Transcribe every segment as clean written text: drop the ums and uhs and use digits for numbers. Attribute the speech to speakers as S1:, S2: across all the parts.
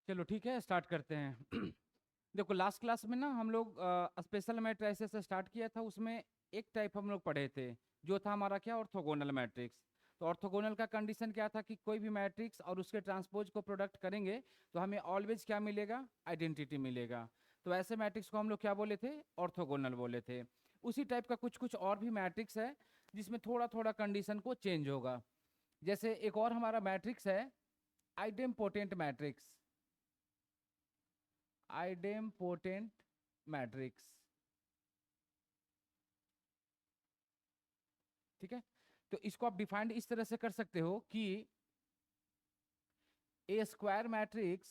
S1: चलो ठीक है, स्टार्ट करते हैं। देखो लास्ट क्लास में ना हम लोग स्पेशल मैट्रिसेस से स्टार्ट किया था। उसमें एक टाइप हम लोग पढ़े थे, जो था हमारा क्या, ऑर्थोगोनल मैट्रिक्स। तो ऑर्थोगोनल का कंडीशन क्या था कि कोई भी मैट्रिक्स और उसके ट्रांसपोज को प्रोडक्ट करेंगे तो हमें ऑलवेज क्या मिलेगा, आइडेंटिटी मिलेगा। तो ऐसे मैट्रिक्स को हम लोग क्या बोले थे, ऑर्थोगोनल बोले थे। उसी टाइप का कुछ कुछ और भी मैट्रिक्स है जिसमें थोड़ा थोड़ा कंडीशन को चेंज होगा। जैसे एक और हमारा मैट्रिक्स है आइडेम्पोटेंट मैट्रिक्स। आइडेम्पोटेंट मैट्रिक्स, ठीक है। तो इसको आप डिफाइंड इस तरह से कर सकते हो कि A square matrix,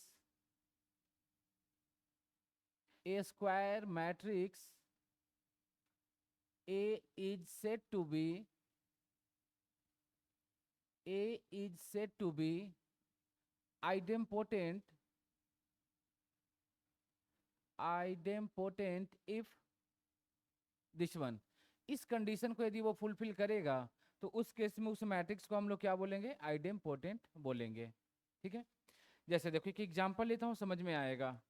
S1: A square matrix A is said to be, A is said to be idempotent, idempotent if this one. इस कंडीशन को यदि वो फुलफिल करेगा तो उस केस में उस मैट्रिक्स को हम लोग क्या बोलेंगे, आइडेम्पोटेंट बोलेंगे, ठीक है। जैसे देखो एक एग्जांपल लेता हूँ, समझ में आएगा।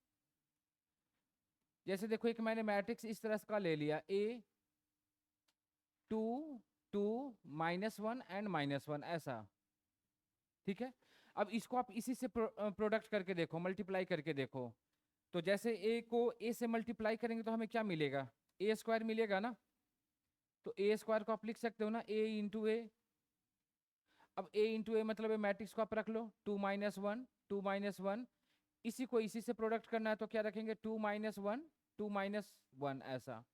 S1: जैसे देखो एक मैंने मैट्रिक्स इस तरह का ले लिया, ए 2 2 -1 एंड -1 ऐसा, ठीक है। अब इसको आप इसी से प्रोडक्ट करके देखो, मल्टीप्लाई करके देखो। तो जैसे ए को ए से मल्टीप्लाई करेंगे तो हमें क्या मिलेगा, ए स्क्वायर मिलेगा ना। तो ए स्क्वायर को आप लिख सकते हो ना, ए इंटू ए। अब ए इंटू ए मतलब ए मैट्रिक्स को आप रख लो, 2 - 1 2 - 1। इसी को इसी से प्रोडक्ट करना है तो क्या रखेंगे, 2 - 1 2 - 1 ऐसा।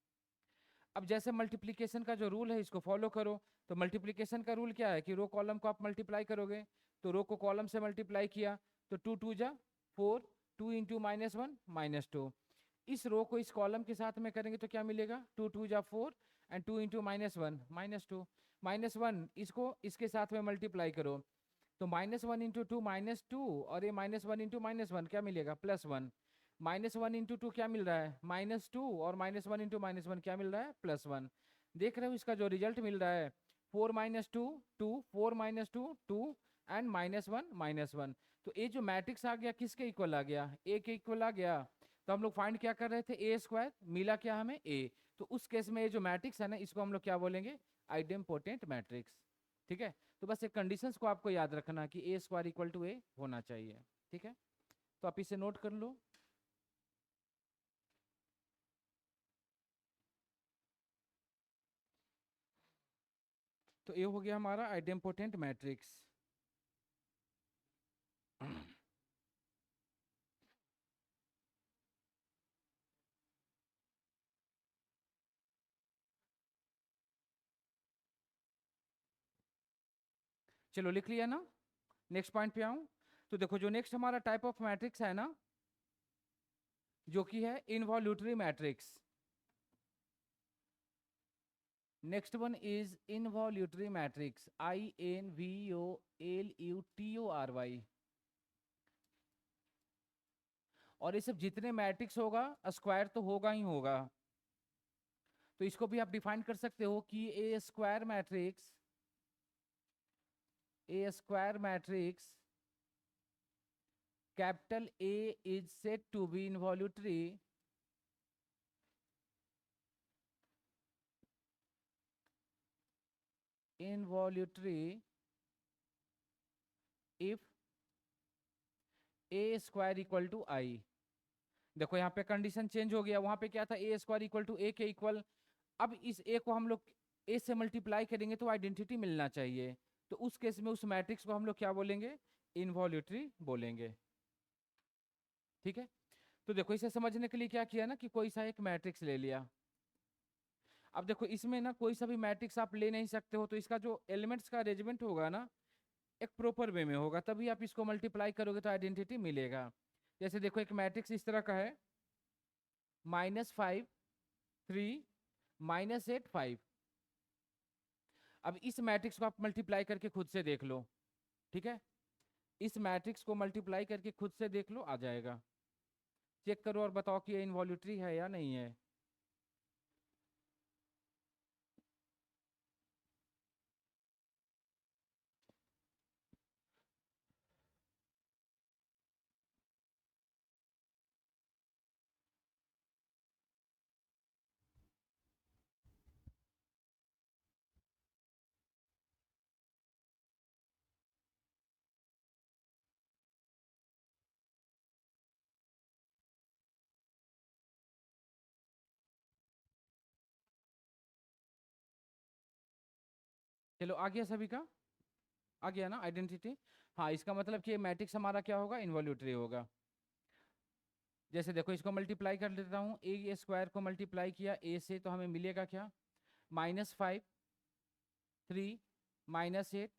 S1: अब जैसे मल्टीप्लिकेशन का जो रूल है इसको फॉलो करो। तो मल्टीप्लिकेशन का रूल क्या है कि रो कॉलम को आप मल्टीप्लाई करोगे। तो रो को कॉलम से मल्टीप्लाई किया तो 2 2 जा 4, 2 × -1 -2। इस रो को इस कॉलम के साथ में करेंगे तो क्या मिलेगा, 2 2 जा 4 एंड 2 × -1 -2। -1 इसको इसके साथ में मल्टीप्लाई करो तो -1 × 2 -2, और ये -1 × -1 क्या मिलेगा, +1। -1 × 2 क्या मिल रहा है, -2, और -1 × -1 क्या मिल रहा है, +1। देख रहे हो इसका जो रिजल्ट मिल रहा है, 4 - 2 2, 4 - 2 2 एंड -1 -1। तो ये जो मैट्रिक्स आ गया किसके इक्वल आ गया, ए के इक्वल आ गया। तो हम लोग फाइंड क्या कर रहे थे, ए स्क्वायर, मिला क्या हमें, ए। तो उस केस में ये जो मैट्रिक्स है ना इसको हम लोग क्या बोलेंगे, आइडेम्पोटेंट मैट्रिक्स, ठीक है। तो बस ये कंडीशंस को आपको याद रखना कि ए स्क्वायर इक्वल टू ए होना चाहिए, ठीक है। तो आप इसे नोट कर लो। तो ये हो गया हमारा आइडेम्पोटेंट मैट्रिक्स। चलो लिख लिया ना, नेक्स्ट पॉइंट पे आऊं। तो देखो जो नेक्स्ट हमारा टाइप ऑफ मैट्रिक्स है ना, जो कि है involutory matrix. Next one is involutory matrix, INVOLUTORY। और ये सब जितने मैट्रिक्स होगा स्क्वायर तो होगा ही होगा। तो इसको भी आप डिफाइन कर सकते हो कि A square matrix, A square matrix capital A is said to be involutory if A square equal to I। देखो यहाँ पे कंडीशन चेंज हो गया, वहां पे क्या था, ए स्क्वायर इक्वल टू ए के इक्वल। अब इस ए को हम लोग ए से मल्टीप्लाई करेंगे तो आइडेंटिटी मिलना चाहिए। तो उस केस में उस मैट्रिक्स को हम लोग क्या बोलेंगे, इनवॉल्यूटरी बोलेंगे, ठीक है। तो देखो इसे समझने के लिए क्या किया ना कि कोई सा एक मैट्रिक्स ले लिया। अब देखो इसमें ना कोई सा भी मैट्रिक्स आप ले नहीं सकते हो, तो इसका जो एलिमेंट्स का अरेंजमेंट होगा ना एक प्रॉपर वे में होगा, तभी आप इसको मल्टीप्लाई करोगे तो आइडेंटिटी मिलेगा। जैसे देखो एक मैट्रिक्स इस तरह का है, -5 3 -8 5। अब इस मैट्रिक्स को आप मल्टीप्लाई करके खुद से देख लो, ठीक है। इस मैट्रिक्स को मल्टीप्लाई करके खुद से देख लो, आ जाएगा। चेक करो और बताओ कि ये इनवॉल्यूटरी है या नहीं है। चलो आ गया सभी का, आ गया ना आइडेंटिटी। हाँ, इसका मतलब कि मैट्रिक्स हमारा क्या होगा, इन्वॉल्यूटरी होगा। जैसे देखो इसको मल्टीप्लाई कर लेता हूँ, ए स्क्वायर को मल्टीप्लाई किया ए से, तो हमें मिलेगा क्या, -5 3 -8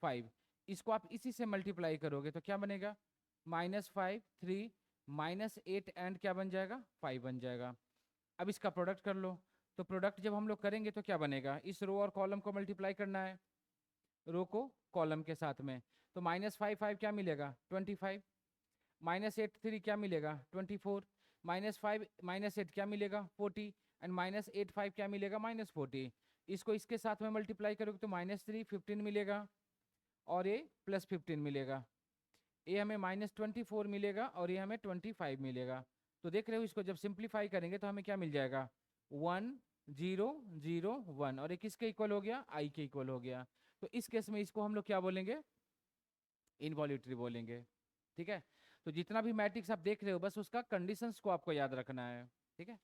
S1: 5। इसको आप इसी से मल्टीप्लाई करोगे तो क्या बनेगा, -5 3 -8 एंड क्या बन जाएगा, 5 बन जाएगा। अब इसका प्रोडक्ट कर लो, तो प्रोडक्ट जब हम लोग करेंगे तो क्या बनेगा, इस रो और कॉलम को मल्टीप्लाई करना है, रो को कॉलम के साथ में। तो -5 5 क्या मिलेगा, 25, -8 3 क्या मिलेगा, 24, -5 -8 क्या मिलेगा, 40, एंड -8 5 क्या मिलेगा, -40। इसको इसके साथ में मल्टीप्लाई करोगे तो -3 15 मिलेगा, और ये +15 मिलेगा। ये हमें -24 मिलेगा, और ये हमें 25 मिलेगा। तो देख रहे हो, इसको जब सिंप्लीफाई करेंगे तो हमें क्या मिल जाएगा, 1 0 0 1, और ये किसके इक्वल हो गया, आई के इक्वल हो गया। तो इस केस में इसको हम लोग क्या बोलेंगे, इनवॉल्यूटरी बोलेंगे। ठीक है, तो जितना भी मैट्रिक्स आप देख रहे हो बस उसका कंडीशंस को आपको याद रखना है। ठीक है,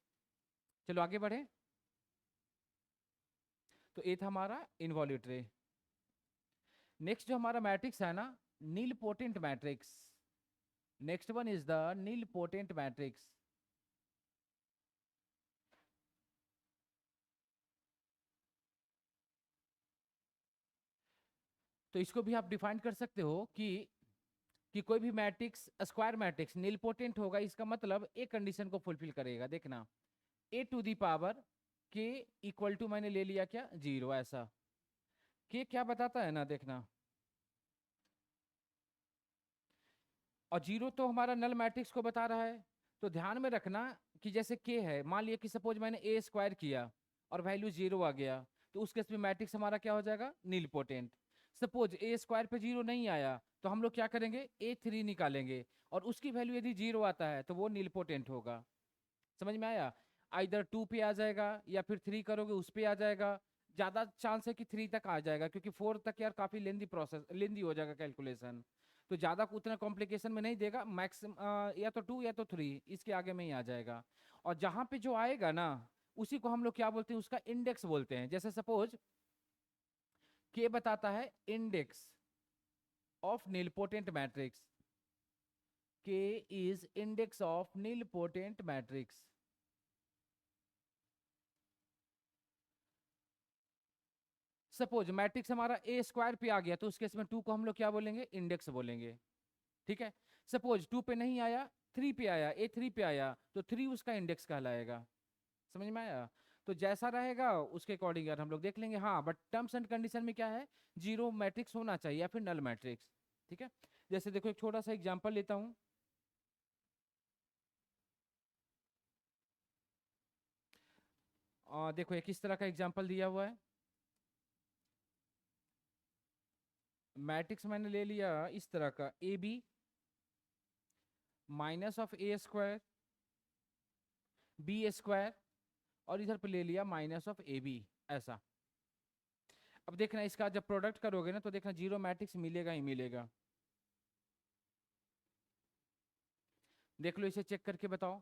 S1: चलो आगे बढ़े। तो ये था हमारा इनवॉल्यूटरी। नेक्स्ट जो हमारा मैट्रिक्स है ना, nilpotent matrix. Next one is the nilpotent matrix. तो इसको भी आप डिफाइन कर सकते हो कि कोई भी मैट्रिक्स स्क्वायर मैट्रिक्स नील पोटेंट होगा, इसका मतलब एक कंडीशन को फुलफिल करेगा। देखना, ए टू दी पावर के इक्वल टू, मैंने ले लिया क्या, 0, ऐसा। के क्या बताता है ना, देखना, और 0 तो हमारा नल मैट्रिक्स को बता रहा है। तो ध्यान में रखना कि जैसे के है, मान लिया कि सपोज मैंने ए स्क्वायर किया और वैल्यू 0 आ गया, तो उस केस में मैट्रिक्स हमारा क्या हो जाएगा, नील पोटेंट। सपोज ए स्क्वायर पे 0 नहीं आया, तो हम लोग क्या करेंगे, A3 निकालेंगे, और उसकी वैल्यू यदि 0 आता है तो वो नील पोटेंट होगा। समझ में आया, आइदर 2 पे आ जाएगा या फिर 3 करोगे उस पे आ जाएगा। ज्यादा चांस है कि 3 तक आ जाएगा, क्योंकि 4 तक यार काफी लेंदी प्रोसेस, लेंदी हो जाएगा कैलकुलेशन। तो ज्यादा उतना कॉम्प्लिकेशन में नहीं देगा, मैक्सिमम या तो 2 या तो 3, इसके आगे में ही आ जाएगा। और जहां पे जो आएगा ना, उसी को हम लोग क्या बोलते हैं, उसका इंडेक्स बोलते हैं। जैसे सपोज के बताता है index of nilpotent matrix, K is index of nilpotent matrix. Suppose matrix हमारा ए स्क्वायर पे आ गया, तो उस केस में 2 को हम लोग क्या बोलेंगे, इंडेक्स बोलेंगे। ठीक है, सपोज 2 पे नहीं आया, 3 पे आया, A3 पे आया, तो 3 उसका इंडेक्स कहलाएगा। समझ में आया, तो जैसा रहेगा उसके अकॉर्डिंग यार हम लोग देख लेंगे। हाँ, बट टर्म्स एंड कंडीशन में क्या है, 0 मैट्रिक्स होना चाहिए या फिर नल मैट्रिक्स। ठीक है, जैसे देखो एक छोटा सा एग्जाम्पल लेता हूँ। देखो एक किस तरह का एग्जाम्पल दिया हुआ है, मैट्रिक्स मैंने ले लिया इस तरह का, AB -A² B², और इधर पे ले लिया -AB, ऐसा। अब देखना इसका जब प्रोडक्ट करोगे ना, तो देखना 0 मैट्रिक्स मिलेगा ही मिलेगा। देख लो, इसे चेक करके बताओ।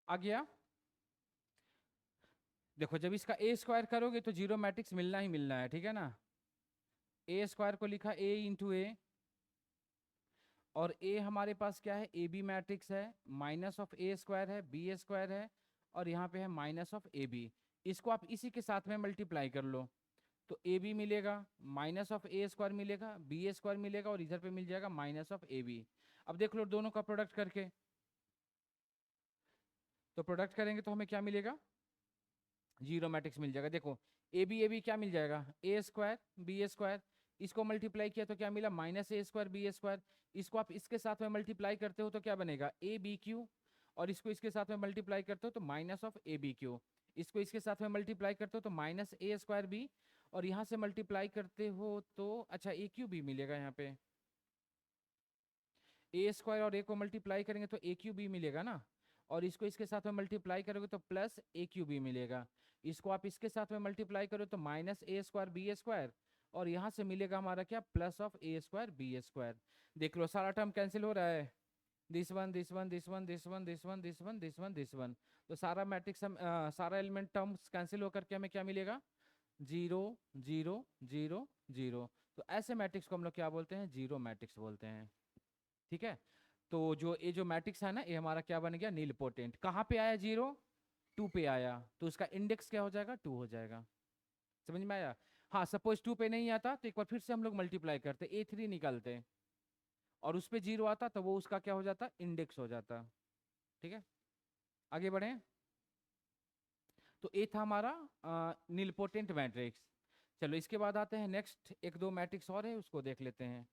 S1: आ गया, देखो जब इसका A² करोगे तो 0 मैट्रिक्स मिलना ही मिलना है। ठीक है ना, A² को लिखा A×A, और A हमारे पास क्या है, AB मैट्रिक्स है, -A² है, B² है, और यहाँ पे है -AB। इसको आप इसी के साथ में मल्टीप्लाई कर लो, तो AB मिलेगा, -A² मिलेगा, B² मिलेगा, और इधर पे मिल जाएगा -AB। अब देख लो दोनों का प्रोडक्ट करके, तो प्रोडक्ट करेंगे तो हमें क्या मिलेगा, 0 मैट्रिक्स मिल जाएगा। देखो AB क्या मिल जाएगा, A² B², इसको मल्टीप्लाई किया तो क्या मिला, -A² B²। इसको आप इसके साथ में मल्टीप्लाई करते हो तो क्या बनेगा, ABQ, और इसको इसके साथ में मल्टीप्लाई करते हो तो minus of A B Q, इसको इसके साथ में मल्टीप्लाई करते हो तो माइनस ए स्क्वायर बी, और यहाँ से मल्टीप्लाई करते हो तो अच्छा ए क्यू बी मिलेगा। यहाँ पे ए स्क्वायर और ए को मल्टीप्लाई करेंगे तो ए क्यू बी मिलेगा ना, और इसको इसके साथ में मल्टीप्लाई करोगे तो प्लस ए क्यू बी मिलेगा। इसको आप इसके साथ में मल्टीप्लाई करो तो minus A square B square, और यहाँ से मिलेगा हमारा क्या, plus of A square B square. देख लो सारा टर्म कैंसिल हो रहा है, this one this one this one this one this one this one this one this one, तो सारा मैट्रिक्स हम सारा एलिमेंट टर्म्स कैंसिल होकर के हमें क्या मिलेगा, 0 0 0 0। तो ऐसे मैट्रिक्स को हम लोग क्या बोलते हैं, जीरो मैट्रिक्स बोलते हैं। ठीक है, तो जो मैट्रिक्स है ना, ये हमारा क्या बन गया, नील पोटेंट। कहाँ पे आया, 0 2 पे आया, तो उसका इंडेक्स क्या हो जाएगा, 2 हो जाएगा। समझ में आया। हाँ, सपोज 2 पे नहीं आता तो एक बार फिर से हम लोग मल्टीप्लाई करते, A3 निकालते, और उस पे 0 आता तो वो उसका क्या हो जाता, इंडेक्स हो जाता। ठीक है, आगे बढ़े। तो ये था हमारा नीलपोटेंट मैट्रिक्स। चलो इसके बाद आते हैं नेक्स्ट, एक दो मैट्रिक्स और है उसको देख लेते हैं।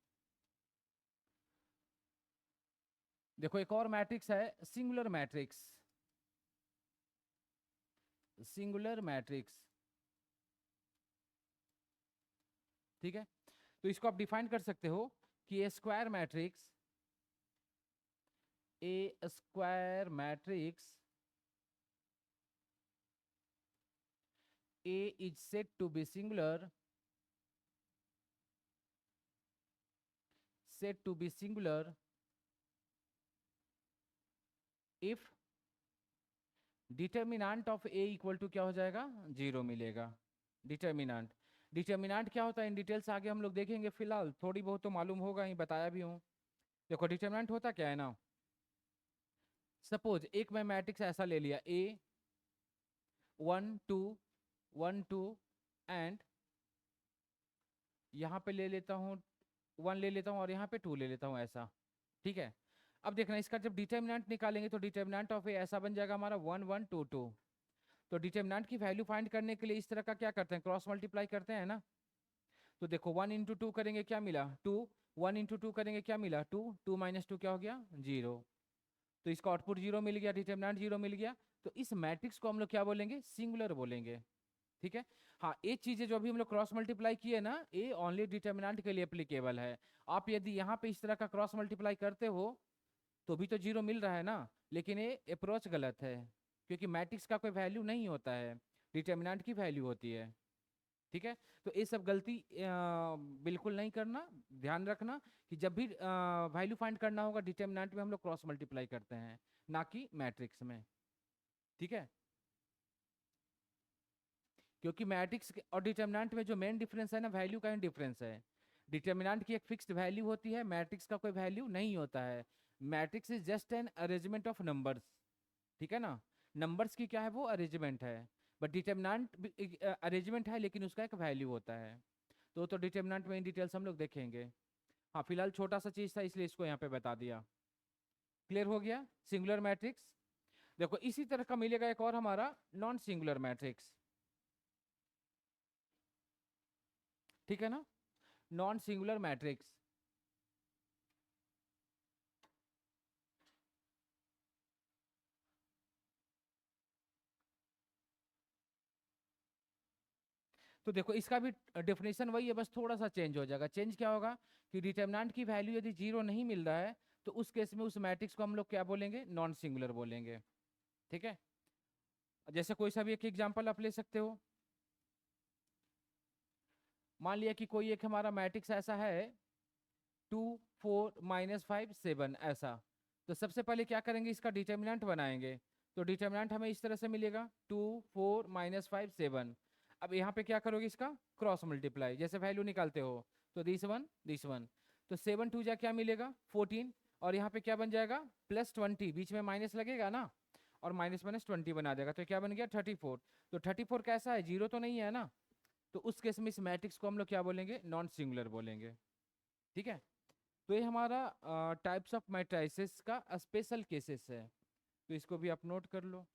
S1: देखो एक और मैट्रिक्स है, सिंगुलर मैट्रिक्स। सिंगुलर मैट्रिक्स, ठीक है, तो इसको आप डिफाइन कर सकते हो कि A square matrix, A square matrix A is said to be singular, said to be singular if determinant of A equal to क्या हो जाएगा, 0 मिलेगा। डिटर्मिनेंट, डिटर्मिनेंट क्या होता है इन डिटेल्स आगे हम लोग देखेंगे, फिलहाल थोड़ी बहुत तो मालूम होगा ही, बताया भी हूँ। देखो डिटर्मिनेंट होता क्या है ना, सपोज एक मैं मैट्रिक्स ऐसा ले लिया, ए 1 2 1 2 एंड यहाँ पे ले लेता हूँ 1 ले लेता हूँ और यहाँ पे 2 ले लेता हूँ, ऐसा। ठीक है, अब देखना इसका जब डिटर्मिनेंट निकालेंगे तो डिटर्मिनेंट ऑफ ए ऐसा बन जाएगा हमारा 1 1 2 2। तो डिटर्मिनेंट की वैल्यू फाइंड करने के लिए इस तरह का क्या करते हैं, क्रॉस मल्टीप्लाई करते हैं ना। तो देखो 1 इंटू 2 करेंगे क्या मिला, 2, 1 इंटू 2 करेंगे क्या मिला, 2, 2 माइनस 2 क्या हो गया, 0। तो इसका आउटपुट 0 मिल गया, डिटर्मिनेंट 0 मिल गया। तो इस मैट्रिक्स को हम लोग क्या बोलेंगे, सिंगुलर बोलेंगे। ठीक है, हाँ एक चीज है जो अभी हम लोग क्रॉस मल्टीप्लाई किए ना, ये ओनली डिटर्मिनेंट के लिए एप्लीकेबल है। आप यदि यहाँ पे इस तरह का क्रॉस मल्टीप्लाई करते हो तो भी तो 0 मिल रहा है ना, लेकिन ये अप्रोच गलत है, क्योंकि मैट्रिक्स का कोई वैल्यू नहीं होता है, डिटर्मिनेंट की वैल्यू होती है। ठीक है, तो ये सब गलती बिल्कुल नहीं करना, ध्यान रखना कि जब भी वैल्यू फाइंड करना होगा डिटर्मिनेंट में हम लोग क्रॉस मल्टीप्लाई करते हैं, ना कि मैट्रिक्स में। ठीक है, क्योंकि मैट्रिक्स और डिटर्मिनेंट में जो मेन डिफरेंस है ना, वैल्यू का ही डिफरेंस है। डिटर्मिनेंट की एक फिक्स्ड वैल्यू होती है, मैट्रिक्स का कोई वैल्यू नहीं होता है। Matrix is just an arrangement of numbers. ठीक है ना, नंबर्स की क्या है, वो अरेंजमेंट है। बट डिटर्मिनेंट अरेंजमेंट है लेकिन उसका एक वैल्यू होता है। तो डिटर्मिनेंट में इन डिटेल्स हम लोग देखेंगे। हाँ फिलहाल छोटा सा चीज था इसलिए इसको यहाँ पे बता दिया। क्लियर हो गया सिंगुलर मैट्रिक्स। देखो इसी तरह का मिलेगा एक और हमारा नॉन सिंगुलर मैट्रिक्स। ठीक है ना, नॉन सिंगुलर मैट्रिक्स। तो देखो इसका भी डेफिनेशन वही है, बस थोड़ा सा चेंज हो जाएगा। चेंज क्या होगा कि डिटर्मिनेंट की वैल्यू यदि 0 नहीं मिल रहा है तो उस केस में उस मैट्रिक्स को हम लोग क्या बोलेंगे, नॉन सिंगुलर बोलेंगे। ठीक है, जैसे कोई सा भी एक एग्जांपल आप ले सकते हो। मान लिया कि कोई एक हमारा मैट्रिक्स ऐसा है 2 4 -5 7 ऐसा। तो सबसे पहले क्या करेंगे, इसका डिटर्मिनेंट बनाएंगे। तो डिटर्मिनेंट हमें इस तरह से मिलेगा 2 4 -5 7। अब यहाँ पे क्या करोगे, इसका क्रॉस मल्टीप्लाई, जैसे वैल्यू निकालते हो तो दिस वन। तो 7 2 जा क्या मिलेगा 14, और यहाँ पे क्या बन जाएगा +20, बीच में माइनस लगेगा ना, और माइनस माइनस 20 बना देगा, तो क्या बन गया 34। तो 34 कैसा है, 0 तो नहीं है ना, तो उस केस में इस मैट्रिक्स को हम लोग क्या बोलेंगे, नॉन सिंगुलर बोलेंगे। ठीक है, तो ये हमारा टाइप्स ऑफ मैट्रिसेस का स्पेशल केसेस है, तो इसको भी आप नोट कर लो।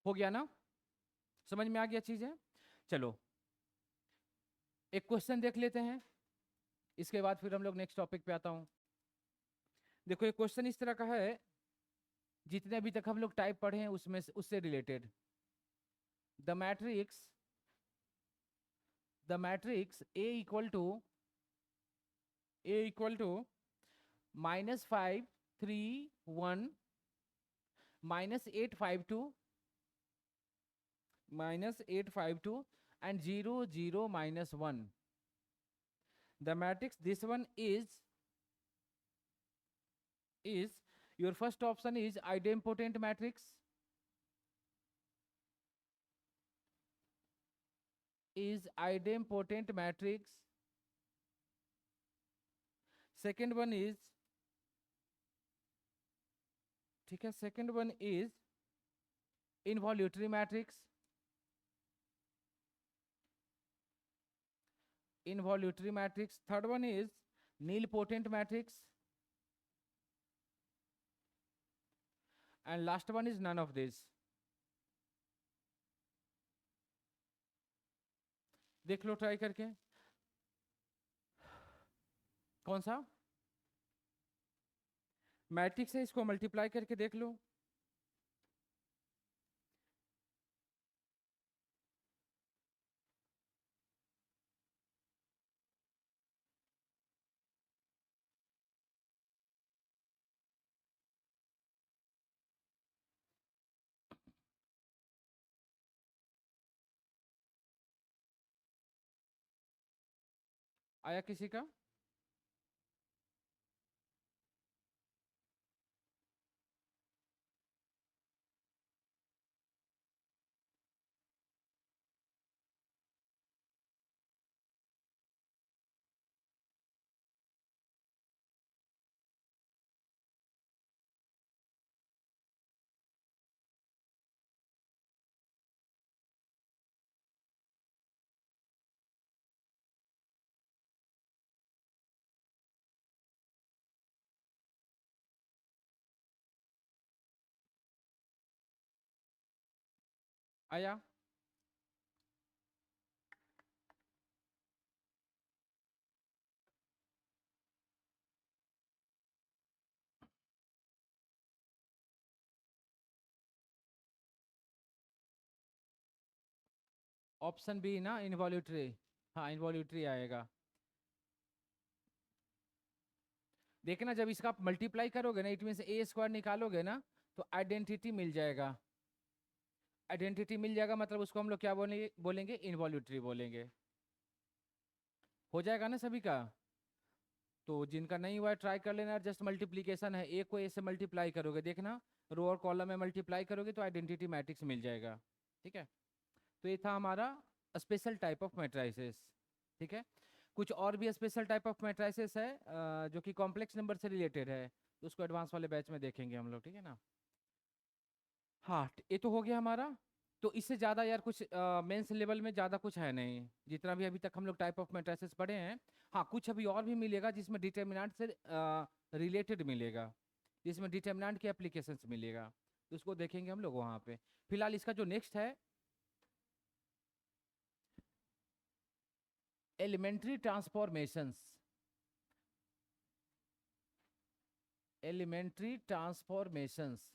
S1: हो गया ना, समझ में आ गया चीज है। चलो एक क्वेश्चन देख लेते हैं, इसके बाद फिर हम लोग नेक्स्ट टॉपिक पे आता हूं। देखो ये क्वेश्चन इस तरह का है, जितने अभी तक हम लोग टाइप पढ़े हैं उसमें उससे रिलेटेड। The matrix A equal to -5 3 1 -8 5 2 -8 5 2 and 0 0 -1. The matrix this one is your first option is idempotent matrix, second one is, ठीक है, second one is involutory matrix, third one is nilpotent matrix, and last one is none of this. देख लो try करके, कौन सा matrix है, इसको multiply करके देख लो। आया किसी का? आया? ऑप्शन बी ना, इनवॉल्यूटरी। हाँ इनवॉल्यूटरी आएगा। देखना जब इसका आप मल्टीप्लाई करोगे ना, इट मीन ए स्क्वायर निकालोगे ना, तो आइडेंटिटी मिल जाएगा। आइडेंटिटी मिल जाएगा मतलब उसको हम लोग क्या बोलेंगे इनवॉल्यूटरी बोलेंगे। हो जाएगा ना सभी का? तो जिनका नहीं हुआ है ट्राई कर लेना, जस्ट मल्टीप्लीकेशन है, ए को ए से मल्टीप्लाई करोगे, देखना रो और कॉलम में मल्टीप्लाई करोगे तो आइडेंटिटी मैट्रिक्स मिल जाएगा। ठीक है, तो ये था हमारा स्पेशल टाइप ऑफ मैट्रिसेस। ठीक है, कुछ और भी स्पेशल टाइप ऑफ मैट्रिसेस है जो कि कॉम्प्लेक्स नंबर से रिलेटेड है, तो उसको एडवांस वाले बैच में देखेंगे हम लोग। ठीक है ना? हाँ ये तो हो गया हमारा। तो इससे ज़्यादा यार कुछ मेंस लेवल में ज़्यादा कुछ है नहीं, जितना भी अभी तक हम लोग टाइप ऑफ मैट्रिसेस पढ़े हैं। हाँ कुछ अभी और भी मिलेगा जिसमें डिटर्मिनेंट से रिलेटेड मिलेगा, जिसमें डिटर्मिनेंट के एप्लीकेशंस मिलेगा, तो उसको देखेंगे हम लोग वहाँ पे। फिलहाल इसका जो नेक्स्ट है एलिमेंट्री ट्रांसफॉर्मेशंस, एलिमेंट्री ट्रांसफॉर्मेशंस।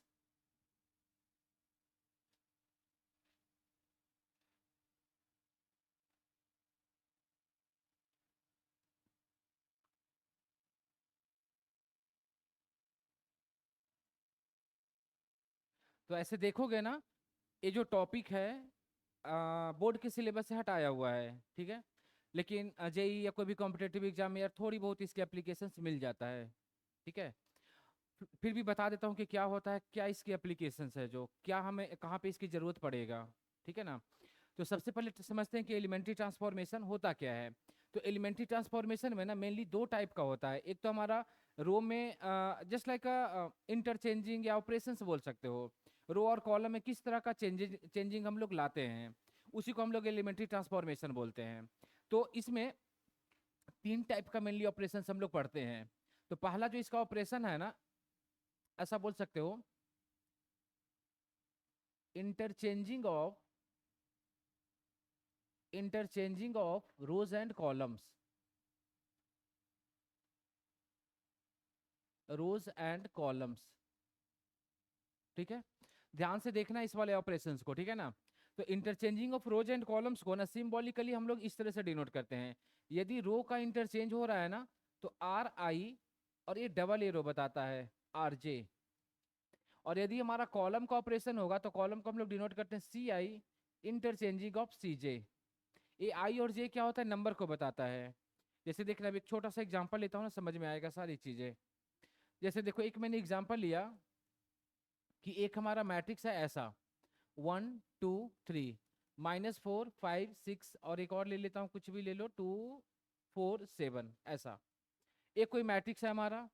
S1: तो ऐसे देखोगे ना, ये जो टॉपिक है बोर्ड के सिलेबस से हटाया हुआ है। ठीक है, लेकिन जेई या कोई भी कॉम्पिटेटिव एग्जाम में यार थोड़ी बहुत इसके एप्लीकेशंस मिल जाता है। ठीक है, फिर भी बता देता हूँ कि क्या होता है, क्या इसकी एप्लीकेशंस है, जो क्या हमें कहाँ पे इसकी ज़रूरत पड़ेगा। ठीक है ना? तो सबसे पहले तो समझते हैं कि एलिमेंट्री ट्रांसफॉर्मेशन होता क्या है। तो एलिमेंट्री ट्रांसफॉर्मेशन में ना मेनली दो टाइप का होता है। एक तो हमारा रो में जस्ट लाइक इंटरचेंजिंग या ऑपरेशंस बोल सकते हो, रो और कॉलम में किस तरह का चेंजिंग हम लोग लाते हैं, उसी को हम लोग एलिमेंट्री ट्रांसफॉर्मेशन बोलते हैं। तो इसमें तीन टाइप का मेनली ऑपरेशन हम लोग पढ़ते हैं। तो पहला जो इसका ऑपरेशन है ना, ऐसा बोल सकते हो interchanging of rows and columns, rows and columns, ठीक है। ध्यान से देखना इस वाले ऑपरेशंस को, ठीक है ना। तो interchanging of rows and columns को ना सिंबॉलिकली हम लोग इस तरह से डिनोट करते हैं। यदि रो का इंटरचेंज हो रहा है ना तो आर आई, और ये डबल एरो बताता है आर जे। और यदि हमारा कॉलम का ऑपरेशन होगा तो कॉलम को हम लोग डिनोट करते हैं सी आई, इंटरचेंजिंग ऑफ सी जे। ये आई और जे क्या होता है, नंबर को बताता है। जैसे देखना, अभी एक छोटा सा एग्जांपल लेता हूँ ना, समझ में आएगा सारी चीजें। जैसे देखो, एक मैंने एग्जांपल लिया कि एक हमारा मैट्रिक्स है ऐसा 1 2 3 -4 5 6, और एक और ले लेता हूँ, कुछ भी ले लो, 2 4 7, ऐसा एक कोई मैट्रिक्स है हमारा।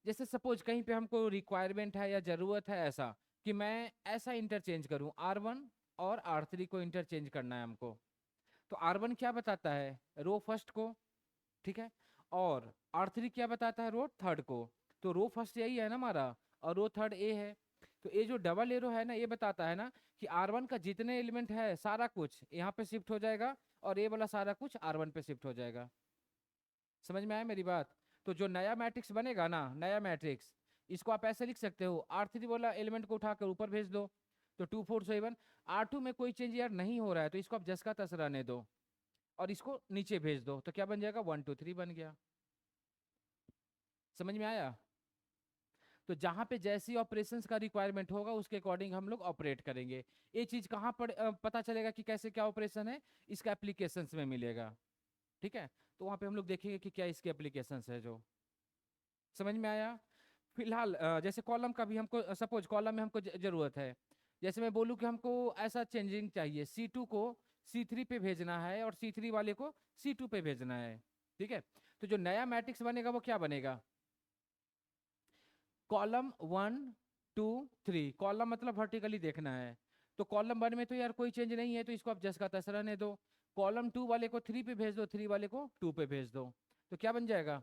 S1: जैसे सपोज कहीं पे हमको रिक्वायरमेंट है या जरूरत है ऐसा कि मैं ऐसा इंटरचेंज करूं, R1 और R3 को इंटरचेंज करना है हमको। तो R1 क्या बताता है, रो फर्स्ट को, ठीक है। और R3 क्या बताता है, रो थर्ड को। तो रो फर्स्ट यही है ना हमारा, और रो थर्ड ए है। तो ये जो डबल एरो है ना, ये बताता है ना कि R1 का जितने एलिमेंट है सारा कुछ यहाँ पे शिफ्ट हो जाएगा, और ये वाला सारा कुछ R1 पे शिफ्ट हो जाएगा। समझ में आया मेरी बात। तो जो नया मैट्रिक्स बनेगा ना, नया मैट्रिक्स, इसको आप ऐसे लिख सकते हो, R3 वाला एलिमेंट को उठाकर ऊपर भेज दो, तो 2 4 7। R2 में कोई चेंज यार नहीं हो रहा है तो इसको आप जस का तस रहने दो, और इसको नीचे भेज दो, तो क्या बन जाएगा, 1 2 3 बन गया। समझ में आया। तो जहां पे जैसी ऑपरेशंस का रिक्वायरमेंट होगा उसके अकॉर्डिंग हम लोग ऑपरेट करेंगे। ये चीज कहाँ पर पता चलेगा कि कैसे क्या ऑपरेशन है, इसका एप्लीकेशंस में मिलेगा, ठीक है। तो वहां पे हम लोग देखेंगे कि क्या इसके एप्लीकेशंस है जो। समझ में आया। फिलहाल जैसे कॉलम का भी हमको, सपोज कॉलम में हमको जरूरत है। जैसे मैं बोलूँ कि हमको ऐसा चेंजिंग चाहिए, C2 को C3 पे भेजना है और C3 वाले को C2 पे भेजना है, ठीक है। तो जो नया मैट्रिक्स बनेगा वो क्या बनेगा, कॉलम 1 2 3। कॉलम मतलब वर्टिकली देखना है। तो कॉलम 1 में तो यार कोई चेंज नहीं है, तो इसको आप जस का तस रहने दो। कॉलम 2 वाले को 3 पे भेज दो, 3 वाले को 2 पे भेज दो, तो क्या बन जाएगा,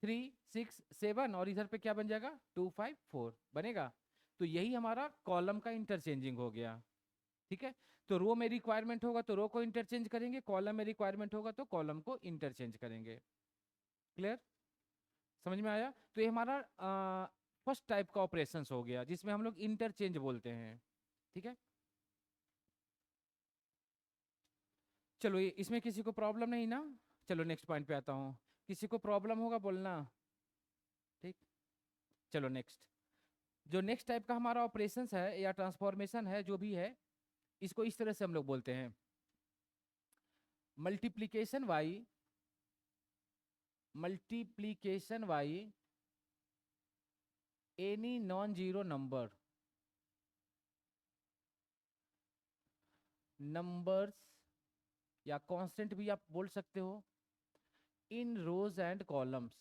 S1: 3 6 7, और इधर पे क्या बन जाएगा, 2 5 4 बनेगा। तो यही हमारा कॉलम का इंटरचेंजिंग हो गया, ठीक है। तो रो में रिक्वायरमेंट होगा तो रो को इंटरचेंज करेंगे, कॉलम में रिक्वायरमेंट होगा तो कॉलम को इंटरचेंज करेंगे। क्लियर, समझ में आया। तो ये हमारा फर्स्ट टाइप का ऑपरेशंस हो गया जिसमें हम लोग इंटरचेंज बोलते हैं, ठीक है। चलो, ये इसमें किसी को प्रॉब्लम नहीं ना। चलो नेक्स्ट पॉइंट पे आता हूँ, किसी को प्रॉब्लम होगा बोलना, ठीक। चलो नेक्स्ट, जो नेक्स्ट टाइप का हमारा ऑपरेशंस है या ट्रांसफॉर्मेशन है जो भी है, इसको इस तरह से हम लोग बोलते हैं, multiplication by any non zero numbers, या कांस्टेंट भी आप बोल सकते हो, इन रोज एंड कॉलम्स।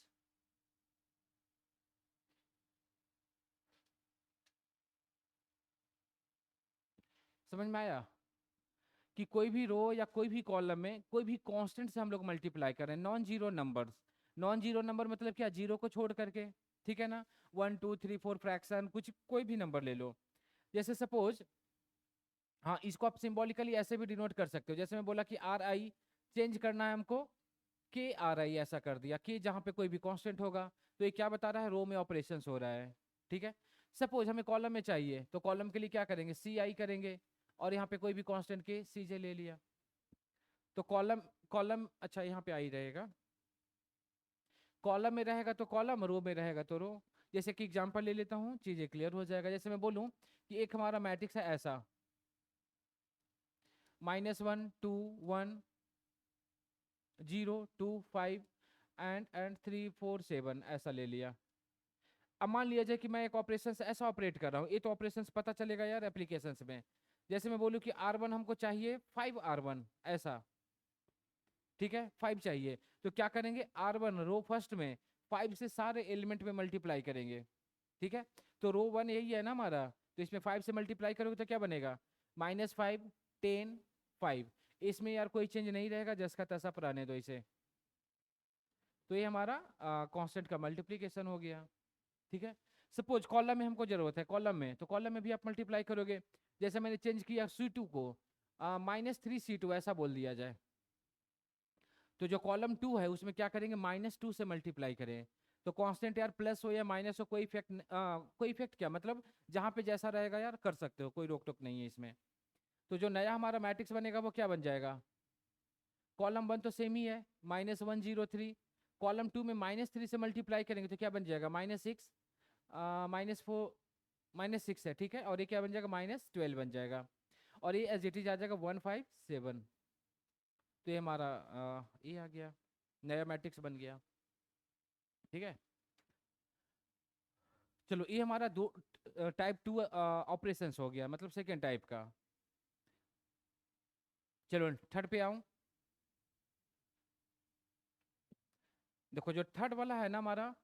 S1: समझ में आया कि कोई भी रो या कोई भी कॉलम में कोई भी कांस्टेंट से हम लोग मल्टीप्लाई कर रहे हैं, non zero numbers. Non zero number मतलब क्या, जीरो को छोड़ करके, ठीक है ना। 1 2 3 4 फ्रैक्शन, कुछ कोई भी नंबर ले लो। जैसे सपोज, हाँ, इसको आप सिंबॉलिकली ऐसे भी डिनोट कर सकते हो। जैसे मैं बोला कि आर आई चेंज करना है हमको, के आर आई ऐसा कर दिया, के जहाँ पे कोई भी कांस्टेंट होगा, तो ये क्या बता रहा है, रो में ऑपरेशंस हो रहा है, ठीक है। सपोज हमें कॉलम में चाहिए तो कॉलम के लिए क्या करेंगे, सी आई करेंगे, और यहाँ पे कोई भी कांस्टेंट के सी जे ले लिया। तो कॉलम कॉलम अच्छा यहाँ पे आई रहेगा, कॉलम में रहेगा तो कॉलम, रो में रहेगा तो रो। जैसे कि एग्जांपल ले लेता हूँ, चीजें क्लियर हो जाएगा। जैसे मैं बोलूँ कि एक हमारा मैट्रिक्स है ऐसा, -1 2 1 0 2 5 एंड 3 4 7, ऐसा ले लिया। अब मान लिया जाए कि मैं एक ऑपरेशन ऐसा ऑपरेट कर रहा हूँ, ये तो ऑपरेशन पता चलेगा यार एप्लीकेशन में। जैसे मैं बोलूँ कि R1 हमको चाहिए 5 R1 ऐसा, ठीक है, 5 चाहिए। तो क्या करेंगे, R1 रो फर्स्ट में 5 से सारे एलिमेंट में मल्टीप्लाई करेंगे, ठीक है। तो रो 1 यही है ना हमारा, तो इसमें 5 से मल्टीप्लाई करोगे तो क्या बनेगा, -5 10 5। इसमें यार कोई चेंज नहीं रहेगा, जस का तैसा पुराने दो इसे। तो ये हमारा कांस्टेंट का मल्टीप्लीकेशन हो गया, ठीक है। सपोज कॉलम में हमको जरूरत है, कॉलम में, तो कॉलम में भी आप मल्टीप्लाई करोगे। जैसे मैंने चेंज किया C2 को -3C2 ऐसा बोल दिया जाए, तो जो कॉलम 2 है उसमें क्या करेंगे, -2 से मल्टीप्लाई करें। तो कांस्टेंट यार प्लस हो या माइनस हो, कोई इफेक्ट क्या, मतलब जहाँ पे जैसा रहेगा यार कर सकते हो, कोई रोक टोक नहीं है इसमें। तो जो नया हमारा मैट्रिक्स बनेगा वो क्या बन जाएगा, कॉलम 1 तो सेम ही है -1 0 3, कॉलम 2 में -3 से मल्टीप्लाई करेंगे तो क्या बन जाएगा -6, -4 -6 है, ठीक है, और ये क्या बन जाएगा -12 बन जाएगा, और ये एज इट इज आ जाएगा 157। तो ये हमारा ये आ गया, नया मैट्रिक्स बन गया, ठीक है। चलो ये हमारा दो टाइप 2 ऑपरेशंस हो गया, मतलब सेकेंड टाइप का। चलो थर्ड पे आऊं। देखो जो थर्ड वाला है ना हमारा,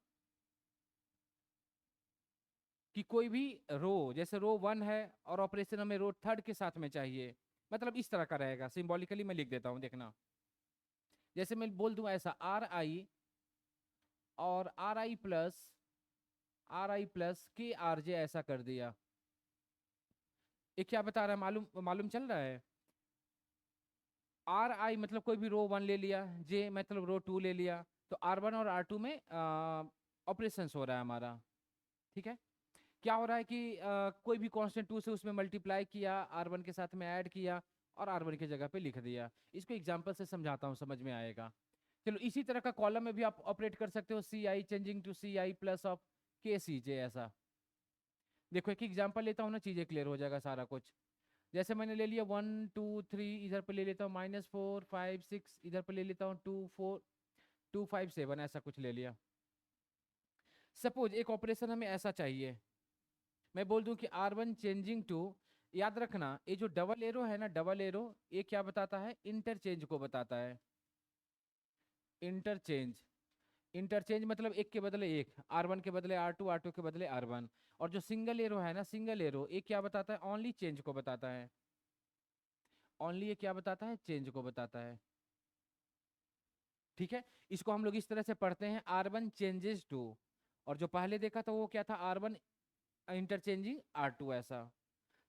S1: कि कोई भी रो, जैसे रो 1 है और ऑपरेशन हमें रो थर्ड के साथ में चाहिए, मतलब इस तरह का रहेगा, सिंबॉलिकली मैं लिख देता हूं, देखना। जैसे मैं बोल दूं ऐसा RI और RI प्लस KRJ ऐसा कर दिया, ये क्या बता रहा है, मालूम मालूम चल रहा है। RI मतलब कोई भी रो 1 ले लिया, J मतलब रो 2 ले लिया, तो R1 और R2 में ऑपरेशंस हो रहा है हमारा, ठीक है। क्या हो रहा है कि कोई भी कांस्टेंट 2 से उसमें मल्टीप्लाई किया, R1 के साथ में ऐड किया और R1 की जगह पे लिख दिया। इसको एग्जांपल से समझाता हूँ, समझ में आएगा। चलो इसी तरह का कॉलम में भी आप ऑपरेट कर सकते हो, CI changing to CI plus of KCJ ऐसा। देखो एक एग्जांपल लेता हूँ ना, चीजें क्लियर हो जाएगा सारा कुछ। जैसे मैंने ले लिया 1 2 3, इधर पे ले लेता हूँ -4 5 6, इधर पे ले लेता हूँ 2 4 2 5 7 ऐसा कुछ ले लिया। सपोज एक ऑपरेशन हमें ऐसा चाहिए, मैं बोल दूं कि R1 चेंजिंग टू, याद रखना ये जो डबल एरो है ना, डबल एरो, ये क्या बताता है, इंटरचेंज को बताता है। इंटरचेंज, इंटरचेंज मतलब एक के बदले एक, R1 के बदले R2, R2 के बदले R1। और जो सिंगल एरो है ना, सिंगल एरो, ये क्या बताता है, ओनली चेंज को बताता है। ओनली ये क्या बताता है, चेंज को बताता है, ठीक है। इसको हम लोग इस तरह से पढ़ते हैं, R1 चेंजेस टू, और जो पहले देखा था वो क्या था, R1 इंटरचेंजिंग R2 ऐसा।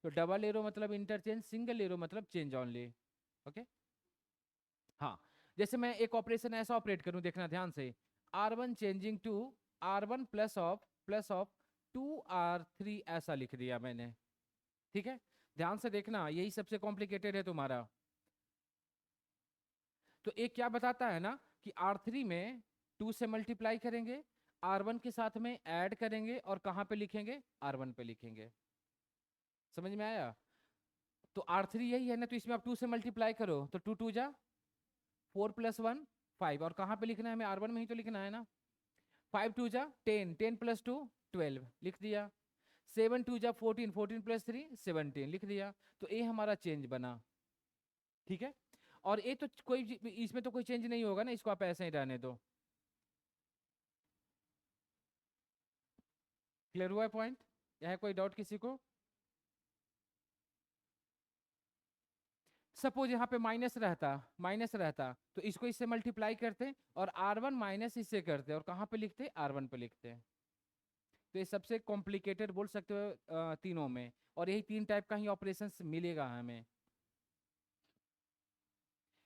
S1: तो डबल एरो मतलब इंटरचेंज, सिंगल एरो मतलब चेंज ओनली, ओके। हाँ, जैसे मैं एक ऑपरेशन ऐसा ऑपरेट करूं, देखना ध्यान से, R1 changing to R1 plus of 2R3 ऐसा लिख दिया मैंने, ठीक है। ध्यान से देखना, यही सबसे कॉम्प्लिकेटेड है तुम्हारा। तो एक क्या बताता है ना कि R3 में 2 से मल्टीप्लाई करेंगे, R1 के साथ में ऐड करेंगे और कहाँ पे लिखेंगे, R1 पे लिखेंगे। समझ में आया। तो R3 यही है ना, तो इसमें आप 2 से मल्टीप्लाई करो, तो 2 2 जा 4 + 1 5, और कहाँ पे लिखना है हमें, R1 में ही तो लिखना है ना। 5 2 जा 10, 10 + 2 12 लिख दिया। 7 2 जा 14, 14 + 3 17 लिख दिया। तो ये हमारा चेंज बना, ठीक है। और ये तो इसमें तो कोई चेंज नहीं होगा ना, इसको आप ऐसे ही रहने दो। क्लियर हुआ है पॉइंट, या है कोई डाउट किसी को। सपोज यहाँ पे माइनस रहता तो इसको इससे मल्टीप्लाई करते और R1 माइनस इससे करते और कहाँ पे लिखते, R1 पे लिखते। तो ये सबसे कॉम्प्लिकेटेड बोल सकते हो तीनों में, और यही 3 टाइप का ही ऑपरेशन मिलेगा हमें,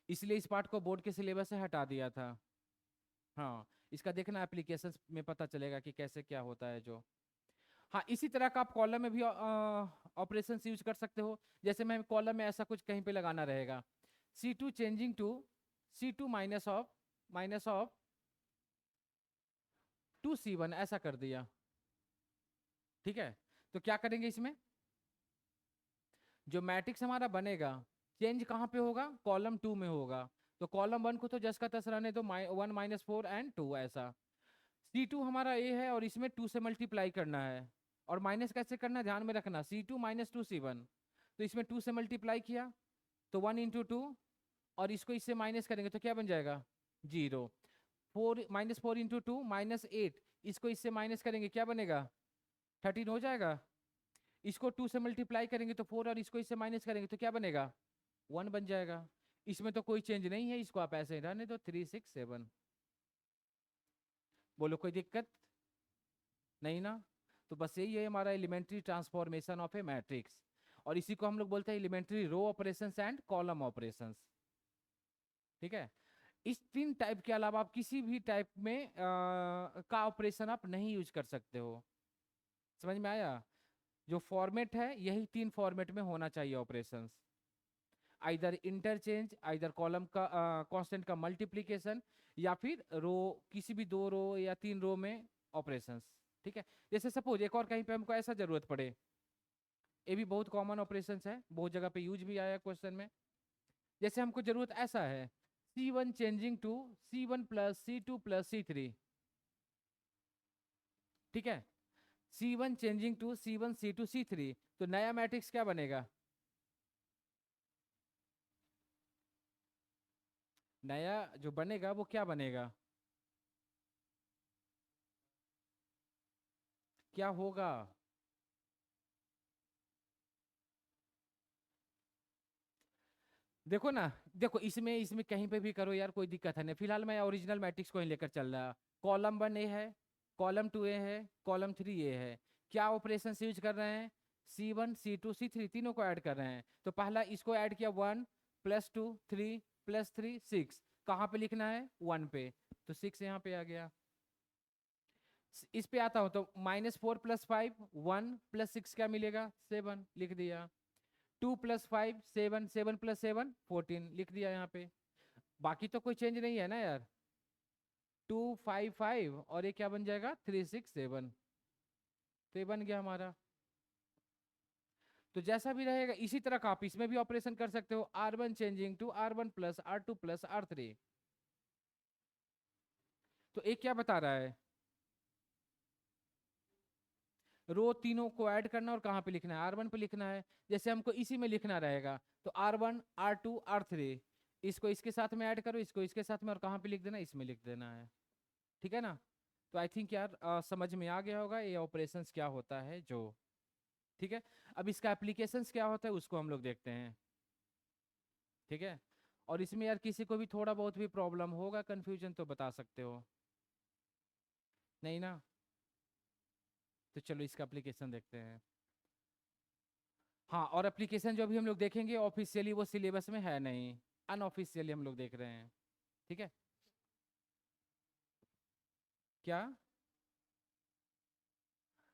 S1: इसलिए इस पार्ट को बोर्ड के सिलेबस से हटा दिया था। हाँ, इसका देखना एप्लीकेशन में पता चलेगा कि कैसे क्या होता है जो। हाँ, इसी तरह का आप कॉलम में भी ऑपरेशन यूज कर सकते हो। जैसे मैं कॉलम में ऐसा कुछ कहीं पे लगाना रहेगा, C2 changing to C2 minus of 2C1 ऐसा कर दिया, ठीक है। तो क्या करेंगे इसमें, जो मैट्रिक्स हमारा बनेगा, चेंज कहाँ पे होगा, कॉलम 2 में होगा। तो कॉलम 1 को तो जस का तस रहने दो, 1 -4 एंड 2 ऐसा। C2 हमारा ए है और इसमें 2 से मल्टीप्लाई करना है, और माइनस कैसे करना है ध्यान में रखना, C2 - 2C1, तो इसमें 2 से मल्टीप्लाई किया तो 1 × 2, और इसको इससे माइनस करेंगे तो क्या बन जाएगा, 0। 4 -4 × 2 -8, इसको इससे माइनस करेंगे क्या बनेगा, 13 हो जाएगा। इसको 2 से मल्टीप्लाई करेंगे तो 4, और इसको इससे माइनस करेंगे तो क्या बनेगा, 1 बन जाएगा। इसमें तो कोई चेंज नहीं है, इसको आप ऐसे ही रहने दो, 3 6 7। बोलो कोई दिक्कत नहीं ना। तो बस यही है हमारा elementary transformation of a matrix, और इसी को हम लोग बोलते हैं elementary row operations and column operations. ठीक है, इस तीन टाइप के अलावा आप किसी भी टाइप में का ऑपरेशन आप नहीं यूज कर सकते हो। समझ में आया? जो फॉर्मेट है यही तीन फॉर्मेट में होना चाहिए operations, either interchange, either column का कांस्टेंट का मल्टीप्लिकेशन, या फिर रो, किसी भी दो रो या तीन रो में ऑपरेशंस। ठीक है, जैसे सपोज एक और कहीं पे हमको ऐसा जरूरत पड़े, ये भी बहुत कॉमन ऑपरेशंस है, बहुत जगह पे यूज भी आया क्वेश्चन में। जैसे हमको जरूरत ऐसा है, C1 changing to C1 plus C2 plus C3। ठीक है, C1 changing to C1 C2 C3, तो नया मैट्रिक्स क्या बनेगा? नया जो बनेगा वो क्या बनेगा? क्या होगा? देखो ना, देखो इसमें इसमें कहीं पे भी करो यार, कोई दिक्कत है नहीं। फिलहाल मैं ओरिजिनल मैट्रिक्स को ही लेकर चल रहा। कॉलम 1 ए है, कॉलम 2 ए है, कॉलम 3 ए है। क्या ऑपरेशन यूज कर रहे हैं? C1 C2 C3 तीनों को ऐड कर रहे हैं। तो पहला इसको ऐड किया 1 प्लस 2 3 प्लस 3 6, कहाँ पे लिखना है? 1 पे, तो 6 यहाँ पे आ गया। इस पे आता हूँ तो -4 प्लस 5 1 प्लस 6 क्या मिलेगा? 7 लिख दिया। 2 प्लस 5 7 7 प्लस 7 14 लिख दिया यहाँ पे। बाकी तो कोई चेंज नहीं है ना यार। 2 5 5 और ये क्या बन जाएगा? 3 6 7, तो ये बन गया हमारा। तो जैसा भी रहेगा इसी तरह का आप इसमें भी ऑपरेशन कर सकते हो, R1 changing to R1 plus R2 plus R3। तो एक क्या बता रहा है? रो तीनों को ऐड करना और कहाँ पे लिखना है? R1 पे लिखना है। जैसे हमको इसी में लिखना रहेगा तो R1 R2 R3, इसको इसके साथ में ऐड करो, इसको इसके साथ में, और कहाँ पे लिख देना? इसमें लिख देना है। ठीक है ना? तो आई थिंक यार समझ में आ गया होगा ये ऑपरेशंस क्या होता है जो। ठीक है, अब इसका एप्लीकेशंस क्या होता है उसको हम लोग देखते हैं। ठीक है, और इसमें यार किसी को भी थोड़ा बहुत भी प्रॉब्लम होगा, कंफ्यूजन, तो बता सकते हो। नहीं ना? तो चलो इसका एप्लीकेशन देखते हैं। हाँ, और एप्लीकेशन जो अभी हम लोग देखेंगे ऑफिशियली वो सिलेबस में है नहीं, अनऑफिशियली हम लोग देख रहे हैं। ठीक है, क्या?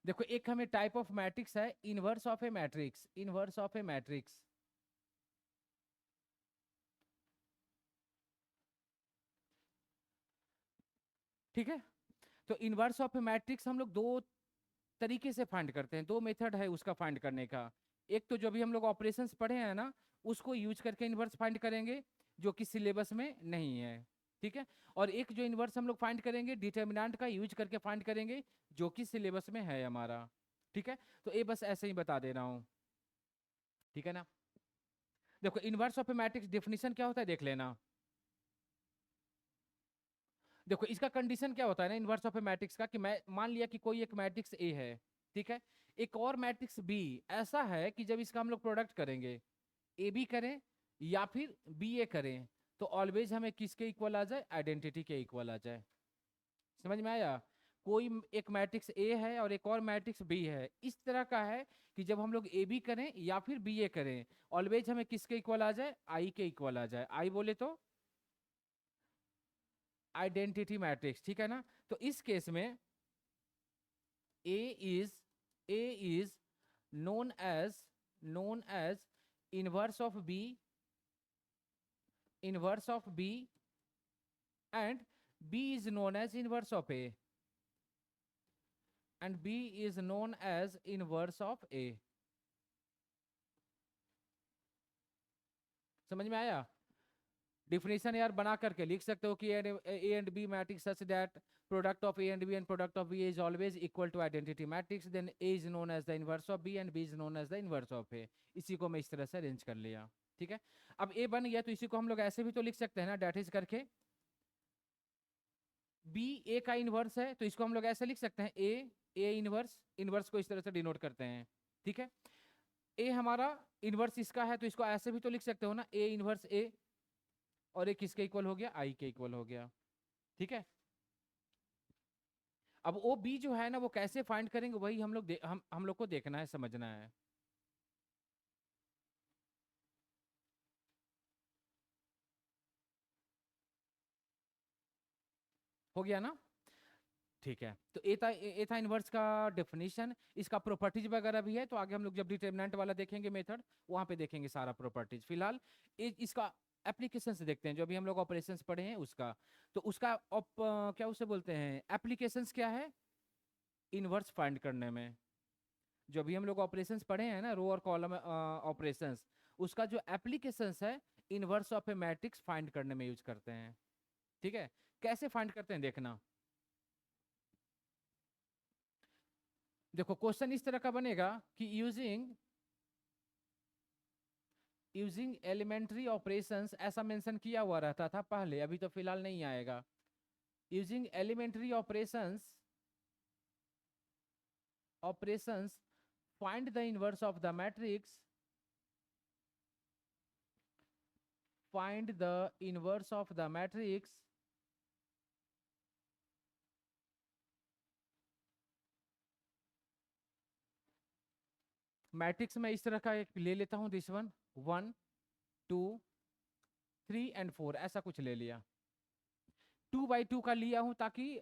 S1: देखो एक हमें टाइप ऑफ मैट्रिक्स है inverse of a matrix, inverse of a matrix. ठीक है, तो इनवर्स ऑफ ए मैट्रिक्स हम लोग दो तरीके से फाइंड करते हैं, दो मेथड है उसका फाइंड करने का। एक तो जो भी हम लोग ऑपरेशंस पढ़े हैं ना, उसको यूज करके इनवर्स फाइंड करेंगे, जो कि सिलेबस में नहीं है। ठीक है, और एक जो इनवर्स हम लोग फाइंड करेंगे डिटर्मिनेंट का यूज करके फाइंड करेंगे, जो कि सिलेबस में है हमारा। ठीक है, तो ये बस ऐसे ही बता दे रहा हूँ। ठीक है ना? देखो inverse of a matrix definition क्या होता है देख लेना। देखो इसका कंडीशन क्या होता है ना इनवर्स ऑफ ए मैट्रिक्स का, कि मैं मान लिया कि कोई एक मैट्रिक्स ए है। ठीक है, एक और मैट्रिक्स बी ऐसा है कि जब इसका हम लोग प्रोडक्ट करेंगे, ए बी करें या फिर बी ए करें, तो ऑलवेज हमें किसके इक्वल आ जाए? आइडेंटिटी के इक्वल आ जाए। समझ में आया? कोई एक मैट्रिक्स ए है और एक और मैट्रिक्स बी है, इस तरह का है कि जब हम लोग ए बी करें या फिर बी ए करें, ऑलवेज हमें किसके इक्वल आ जाए? आई के इक्वल आ जाए। आई बोले तो आइडेंटिटी मैट्रिक्स। ठीक है ना? तो इस केस में A is A is known as inverse of b, inverse of b, and b is known as inverse of a, and b is known as inverse of a। समझ में आया? डिफिनेशन यार बना करके लिख सकते हो कि A and B matrix such that product of A and B and product of B is always equal to identity matrix, then A is known as the inverse of B and B is known as the inverse of A. इसी को मैं इस तरह से arrange कर लिया। ठीक है, अब ए बन गया तो इसी को हम लोग ऐसे भी तो लिख सकते हैं ना, डेट इज करके बी ए का इनवर्स है, तो इसको हम लोग ऐसे लिख सकते हैं ए इनवर्स, इनवर्स को इस तरह से डिनोट करते हैं। ठीक है, ए हमारा इनवर्स इसका है तो इसको ऐसे भी तो लिख सकते हो ना, ए इनवर्स ए, और एक किसके इक्वल हो गया? आई के इक्वल हो गया। ठीक है, अब वो बी जो है ना वो कैसे फाइंड करेंगे वही हम लोग को देखना है, समझना है। हो गया ना? ठीक है, तो ए था इनवर्स का डेफिनेशन। इसका प्रॉपर्टीज वगैरह भी है, तो आगे हम लोग जब डिटरमिनेंट वाला देखेंगे मेथड वहां पे देखेंगे सारा प्रॉपर्टीज। फिलहाल इसका एप्लीकेशन से देखते हैं, जो अभी हम लोग ऑपरेशंस पढ़े हैं उसका। तो उसका क्या उसे बोलते हैं, एप्लीकेशंस क्या है इनवर्स फाइंड करने में। जो अभी हम लोग ऑपरेशंस पढ़े हैं ना, रो और कॉलम ऑपरेशंस, उसका जो एप्लीकेशंस है inverse of a matrix find करने में यूज करते हैं। ठीक है, कैसे फाइंड करते हैं देखना। देखो क्वेश्चन इस तरह का बनेगा कि यूजिंग एलिमेंट्री ऑपरेशंस, ऐसा मेंशन किया हुआ रहता था पहले, अभी तो फिलहाल नहीं आएगा। Using elementary operations find the inverse of the matrix, find the inverse of the matrix matrix में इस तरह का एक ले लेता हूं, दिस वन 1 2 3 एंड 4 ऐसा कुछ ले लिया। 2 by 2 का लिया हूं ताकि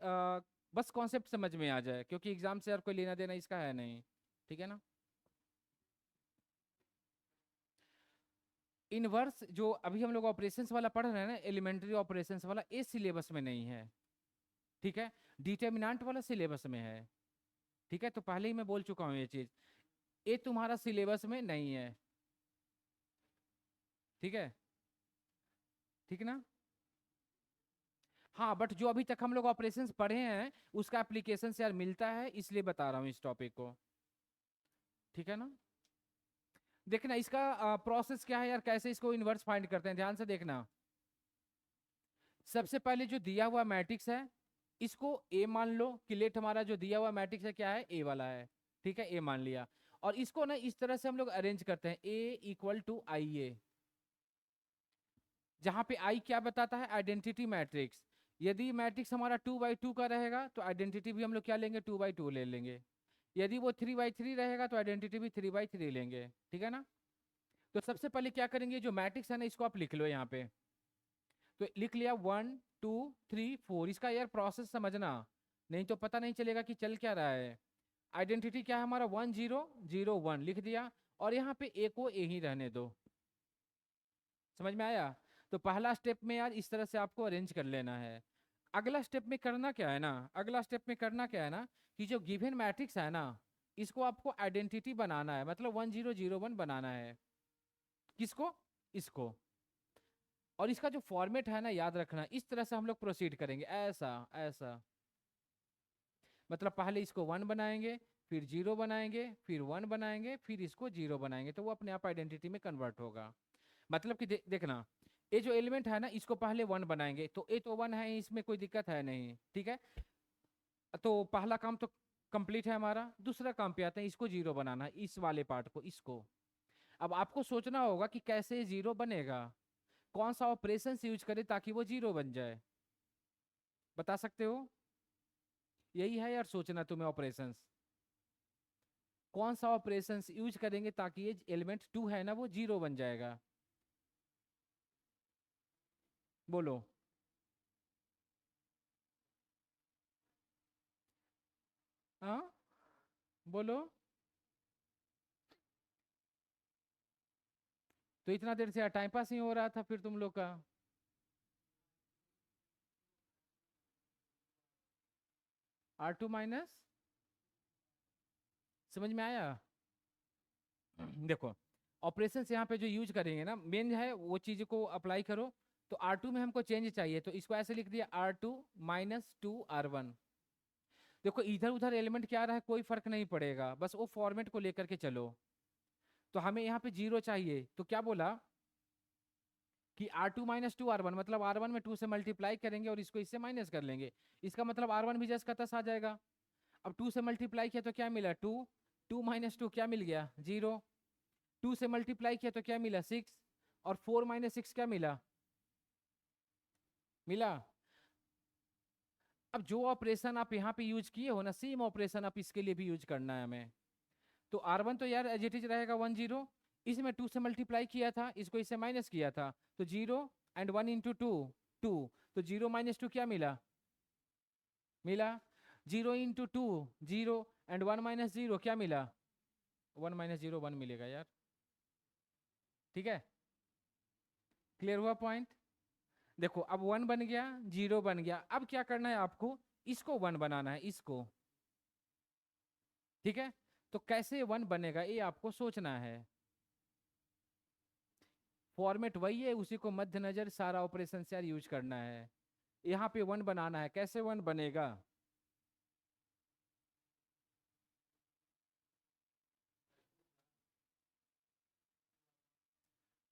S1: बस कॉन्सेप्ट समझ में आ जाए, क्योंकि एग्जाम से यार कोई लेना देना इसका है नहीं। ठीक है ना? इनवर्स जो अभी हम लोग ऑपरेशंस वाला पढ़ रहे हैं ना, एलिमेंट्री ऑपरेशंस वाला, ये सिलेबस में नहीं है। ठीक है, डिटर्मिनेंट वाला सिलेबस में है। ठीक है, तो पहले ही मैं बोल चुका हूं ये चीज, ये तुम्हारा सिलेबस में नहीं है। ठीक है, ठीक ना? हाँ, बट जो अभी तक हम लोग ऑपरेशंस पढ़े हैं उसका एप्लीकेशन यार मिलता है, इसलिए बता रहा हूँ इस टॉपिक को। ठीक है ना? देखना इसका प्रोसेस क्या है यार, कैसे इसको इन्वर्स फाइंड करते हैं, ध्यान से देखना। सबसे पहले जो दिया हुआ मैट्रिक्स है इसको ए मान लो, कि लेट हमारा जो दिया हुआ मैट्रिक्स है क्या है, ए वाला है। ठीक है, ए मान लिया। और इसको ना इस तरह से हम लोग अरेंज करते हैं, ए इक्वल टू आई ए, जहां पे आई क्या बताता है, आइडेंटिटी मैट्रिक्स। यदि मैट्रिक्स हमारा 2 by 2 का रहेगा तो आइडेंटिटी भी हम लोग क्या लेंगे, 2 by 2 ले लेंगे। यदि वो 3 by 3 रहेगा तो आइडेंटिटी भी 3 by 3 लेंगे। ठीक है ना? तो सबसे पहले क्या करेंगे, जो मैट्रिक्स है ना इसको आप लिख लो यहाँ पे। तो लिख लिया 1 2 3 4, इसका यार प्रोसेस समझना, नहीं तो पता नहीं चलेगा कि चल क्या रहा है। आइडेंटिटी क्या है हमारा, 1 0 0 1 लिख दिया, और यहाँ पे ए को ए ही रहने दो। समझ में आया? तो पहला स्टेप में यार इस तरह से आपको अरेंज कर लेना है। अगला स्टेप में करना क्या है ना, अगला स्टेप में करना क्या है ना, कि जो गिवन मैट्रिक्स है ना इसको आपको आइडेंटिटी बनाना है, मतलब 1 0 0 1 बनाना है। किसको? इसको। और इसका जो फॉर्मेट है ना याद रखना, इस तरह से हम लोग प्रोसीड करेंगे, ऐसा ऐसा। मतलब पहले इसको 1 बनाएंगे, फिर 0 बनाएंगे, फिर 1 बनाएंगे, फिर इसको 0 बनाएंगे, तो वो अपने आप आइडेंटिटी में कन्वर्ट होगा। मतलब कि देखना, ये जो एलिमेंट है ना इसको पहले 1 बनाएंगे, तो ये तो 1 है, इसमें कोई दिक्कत है नहीं। ठीक है, तो पहला काम तो कंप्लीट है हमारा। दूसरा काम पे आते हैं, इसको 0 बनाना है, इस वाले पार्ट को, इसको। अब आपको सोचना होगा कि कैसे 0 बनेगा, कौन सा ऑपरेशन यूज करें ताकि वो 0 बन जाए, बता सकते हो? यही है यार सोचना तुम्हें, ऑपरेशंस कौन सा ऑपरेशंस यूज करेंगे ताकि ये एलिमेंट 2 है ना वो 0 बन जाएगा। बोलो। हाँ, बोलो। तो इतना देर से टाइम पास ही हो रहा था फिर तुम लोग का। R2 - समझ में आया? देखो ऑपरेशन यहाँ पे जो यूज करेंगे ना, मेन है वो चीज को अप्लाई करो। तो R2 में हमको चेंज चाहिए, तो इसको ऐसे लिख दिया, R2 - 2 R1। देखो इधर उधर एलिमेंट क्या रहा है कोई फर्क नहीं पड़ेगा, बस वो फॉर्मेट को लेकर के चलो। तो हमें यहाँ पे 0 चाहिए, तो क्या बोला कि R2 - 2 R1, मतलब R1 में 2 से मल्टीप्लाई करेंगे और इसको इससे माइनस कर लेंगे। इसका मतलब R1 भी जस्ट का तस आ जाएगा। अब 2 से मल्टीप्लाई किया तो क्या मिला, 2 2 - 2 क्या मिल गया, 0। 2 से मल्टीप्लाई किया तो क्या मिला, 6। और 4 - 6 क्या मिला, मिला अब जो ऑपरेशन आप यहाँ पे यूज किए हो ना, सेम ऑपरेशन आप इसके लिए भी यूज करना है हमें। तो R1 तो यार एज इट इज रहेगा 1 0, इसमें 2 से मल्टीप्लाई किया था, इसको इससे माइनस किया था, तो 0 एंड 1 इंटू 2 2, तो 0 माइनस 2 क्या मिला, मिला 0 इंटू 2 0 एंड 1 माइनस 0 क्या मिला, 1 माइनस 0 1 मिलेगा यार। ठीक है, क्लियर हुआ पॉइंट। देखो अब 1 बन गया, 0 बन गया, अब क्या करना है आपको, इसको 1 बनाना है, इसको। ठीक है, तो कैसे 1 बनेगा ये आपको सोचना है। फॉर्मेट वही है, उसी को मद्देनजर सारा ऑपरेशन यार यूज करना है। यहाँ पे 1 बनाना है, कैसे 1 बनेगा,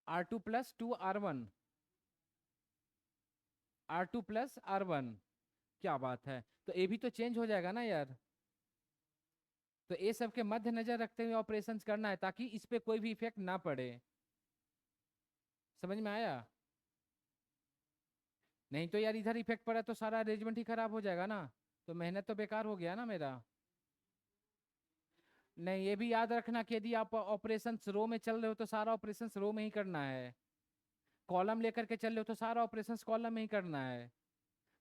S1: R2 plus 2R1, R2 plus R1, क्या बात है, तो ये भी तो चेंज हो जाएगा ना यार। तो ये सब के मद्देनजर रखते हुए ऑपरेशंस करना है, ताकि इस पे कोई भी इफेक्ट ना पड़े। समझ में आया। नहीं तो यार इधर इफेक्ट पड़ा तो सारा अरेंजमेंट ही खराब हो जाएगा ना, तो मेहनत तो बेकार हो गया ना मेरा। नहीं, ये भी याद रखना कि यदि आप ऑपरेशन रो में चल रहे हो तो सारा ऑपरेशन रो में ही करना है, कॉलम लेकर के चल रहे हो तो सारा ऑपरेशन कॉलम में ही करना है।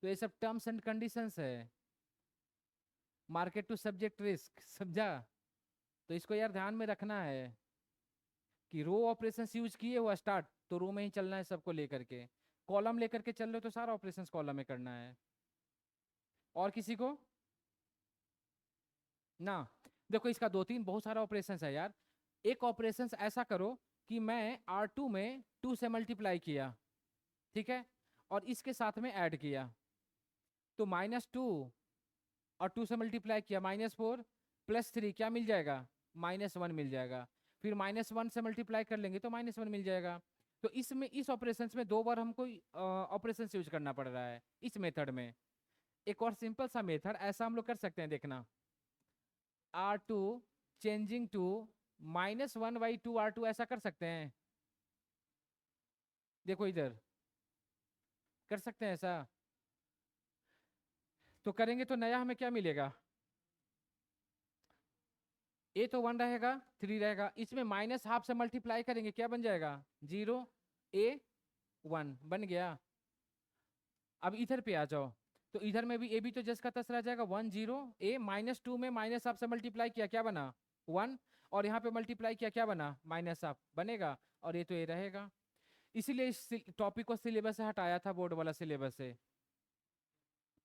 S1: तो ये सब टर्म्स एंड कंडीशंस है, मार्केट टू सब्जेक्ट रिस्क, समझा। तो इसको यार ध्यान में रखना है कि रो ऑपरेशन यूज किए हुआ स्टार्ट तो रो में ही चलना है सबको लेकर के, कॉलम लेकर के चल रहे हो तो सारा ऑपरेशन कॉलम में करना है। और किसी को ना, देखो इसका दो तीन बहुत सारा ऑपरेशन है यार। एक ऑपरेशन ऐसा करो कि मैं R2 में 2 से मल्टीप्लाई किया, ठीक है, और इसके साथ में ऐड किया, तो -2 और 2 से मल्टीप्लाई किया -4 प्लस 3 क्या मिल जाएगा, -1 मिल जाएगा। फिर -1 से मल्टीप्लाई कर लेंगे तो -1 मिल जाएगा। तो इसमें इस ऑपरेशन में दो बार हमको ऑपरेशन यूज करना पड़ रहा है इस मेथड में। एक और सिंपल सा मेथड ऐसा हम लोग कर सकते हैं, देखना, R2 चेंजिंग टू -1/2 R2, ऐसा कर सकते हैं। देखो इधर कर सकते हैं ऐसा, तो करेंगे तो नया हमें क्या मिलेगा, ए तो 1 रहेगा, 3 रहेगा, इसमें -½ से मल्टीप्लाई करेंगे क्या बन जाएगा, 0 A 1 बन गया। अब इधर पे आ जाओ, तो इधर में भी ए भी तो जस का तस रह जाएगा, 1 0 A -2 में -½ से मल्टीप्लाई किया क्या बना 1, और यहाँ पे मल्टीप्लाई किया क्या बना -½ बनेगा, और ये तो ये रहेगा। इसीलिए इस टॉपिक को सिलेबस से हटाया था, बोर्ड वाला सिलेबस से।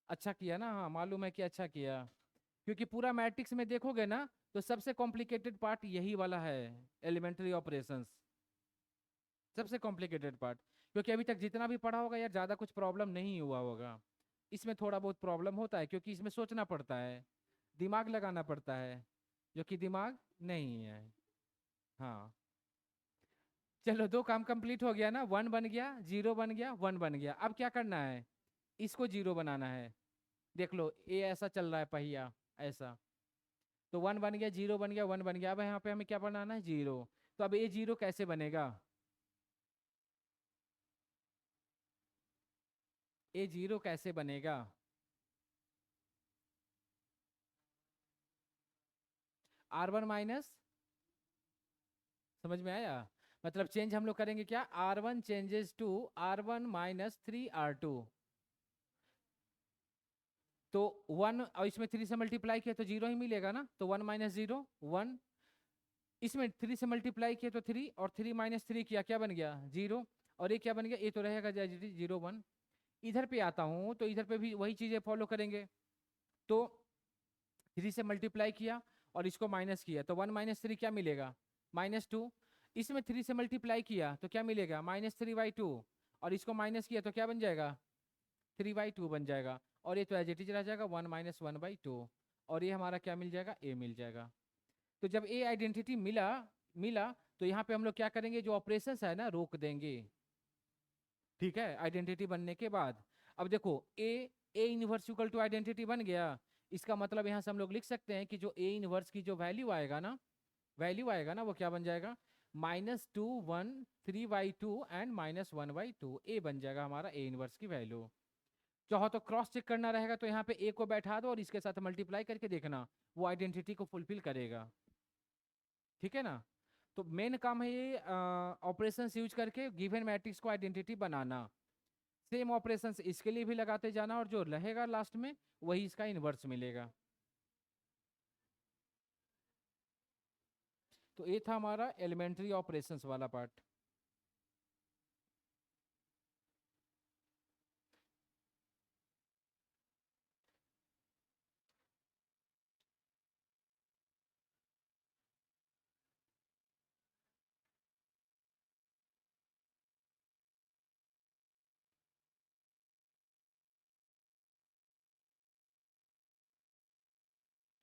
S1: अच्छा किया ना, हाँ मालूम है कि अच्छा किया, क्योंकि पूरा मैट्रिक्स में देखोगे ना तो सबसे कॉम्प्लिकेटेड पार्ट यही वाला है, एलिमेंट्री ऑपरेशंस, सबसे कॉम्प्लिकेटेड पार्ट। क्योंकि अभी तक जितना भी पढ़ा होगा यार ज़्यादा कुछ प्रॉब्लम नहीं हुआ होगा, इसमें थोड़ा बहुत प्रॉब्लम होता है, क्योंकि इसमें सोचना पड़ता है, दिमाग लगाना पड़ता है, जो कि दिमाग नहीं है। हाँ, चलो दो काम कंप्लीट हो गया ना, 1 बन गया, 0 बन गया, 1 बन गया। अब क्या करना है, इसको 0 बनाना है। देख लो ये ऐसा चल रहा है पहिया, ऐसा, तो 1 बन गया, 0 बन गया, 1 बन गया। अब यहाँ पे हमें क्या बनाना है, 0। तो अब ये 0 कैसे बनेगा, ये 0 कैसे बनेगा, R1 माइनस, समझ में आया, मतलब चेंज हम लोग करेंगे क्या, R1 changes to R1 minus 3R2, तो 1 और इसमें 3 से मल्टीप्लाई किया तो 0 ही मिलेगा ना, तो 1 माइनस 0 1, इसमें 3 से मल्टीप्लाई किया तो 3, और 3 माइनस 3 किया क्या बन गया 0, और ये क्या बन गया, ये तो रहेगा 0 1। इधर पे आता हूँ तो इधर पे भी वही चीजें फॉलो करेंगे, तो 3 से मल्टीप्लाई किया और इसको माइनस किया, तो 1 माइनस 3 क्या मिलेगा -2, इसमें 3 से मल्टीप्लाई किया तो क्या मिलेगा -3/2, और इसको माइनस किया तो क्या बन जाएगा 3/2 बन जाएगा, और ये तो एज इट इज रह जाएगा 1 - 1/2, और ये हमारा क्या मिल जाएगा, ए मिल जाएगा। तो जब ए आइडेंटिटी मिला मिला तो यहाँ पे हम लोग क्या करेंगे, जो ऑपरेशंस है ना रोक देंगे, ठीक है, आइडेंटिटी बनने के बाद। अब देखो A inverse equal to identity बन गया, इसका मतलब यहाँ से हम लोग लिख सकते हैं कि जो ए इनवर्स की जो वैल्यू आएगा ना वो क्या बन जाएगा, -2 1 3/2 एंड -1/2, ए बन जाएगा हमारा ए इनवर्स की वैल्यू। चाहो तो क्रॉस चेक करना रहेगा, तो यहाँ पे ए को बैठा दो और इसके साथ मल्टीप्लाई करके देखना, वो आइडेंटिटी को फुलफिल करेगा। ठीक है ना। तो मेन काम है ये ऑपरेशंस यूज करके गिवन मैट्रिक्स को आइडेंटिटी बनाना। सेम ऑपरेशंस इसके लिए भी लगाते जाना, और जो रहेगा लास्ट में वही इसका इनवर्स मिलेगा। तो ये था हमारा एलिमेंट्री ऑपरेशंस वाला पार्ट।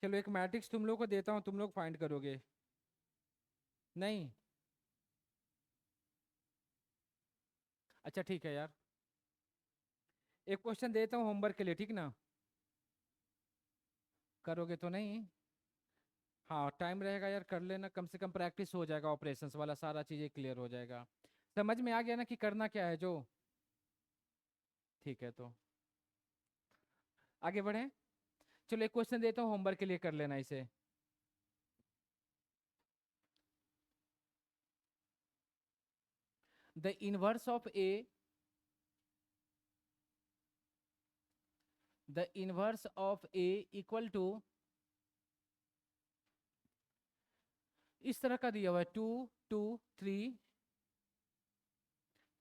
S1: चलो एक मैट्रिक्स तुम लोग को देता हूं, तुम लोग फाइंड करोगे। नहीं, अच्छा ठीक है यार, एक क्वेश्चन देता हूँ होमवर्क के लिए, ठीक ना। करोगे तो नहीं। हाँ टाइम रहेगा यार, कर लेना, कम से कम प्रैक्टिस हो जाएगा, ऑपरेशंस वाला सारा चीजें क्लियर हो जाएगा। समझ में आ गया ना कि करना क्या है जो। ठीक है, तो आगे बढ़े। चलो एक क्वेश्चन देता हूँ होमवर्क के लिए, कर लेना इसे। The inverse of A, the inverse of A equal to, इस तरह का दिया हुआ है 2 2 3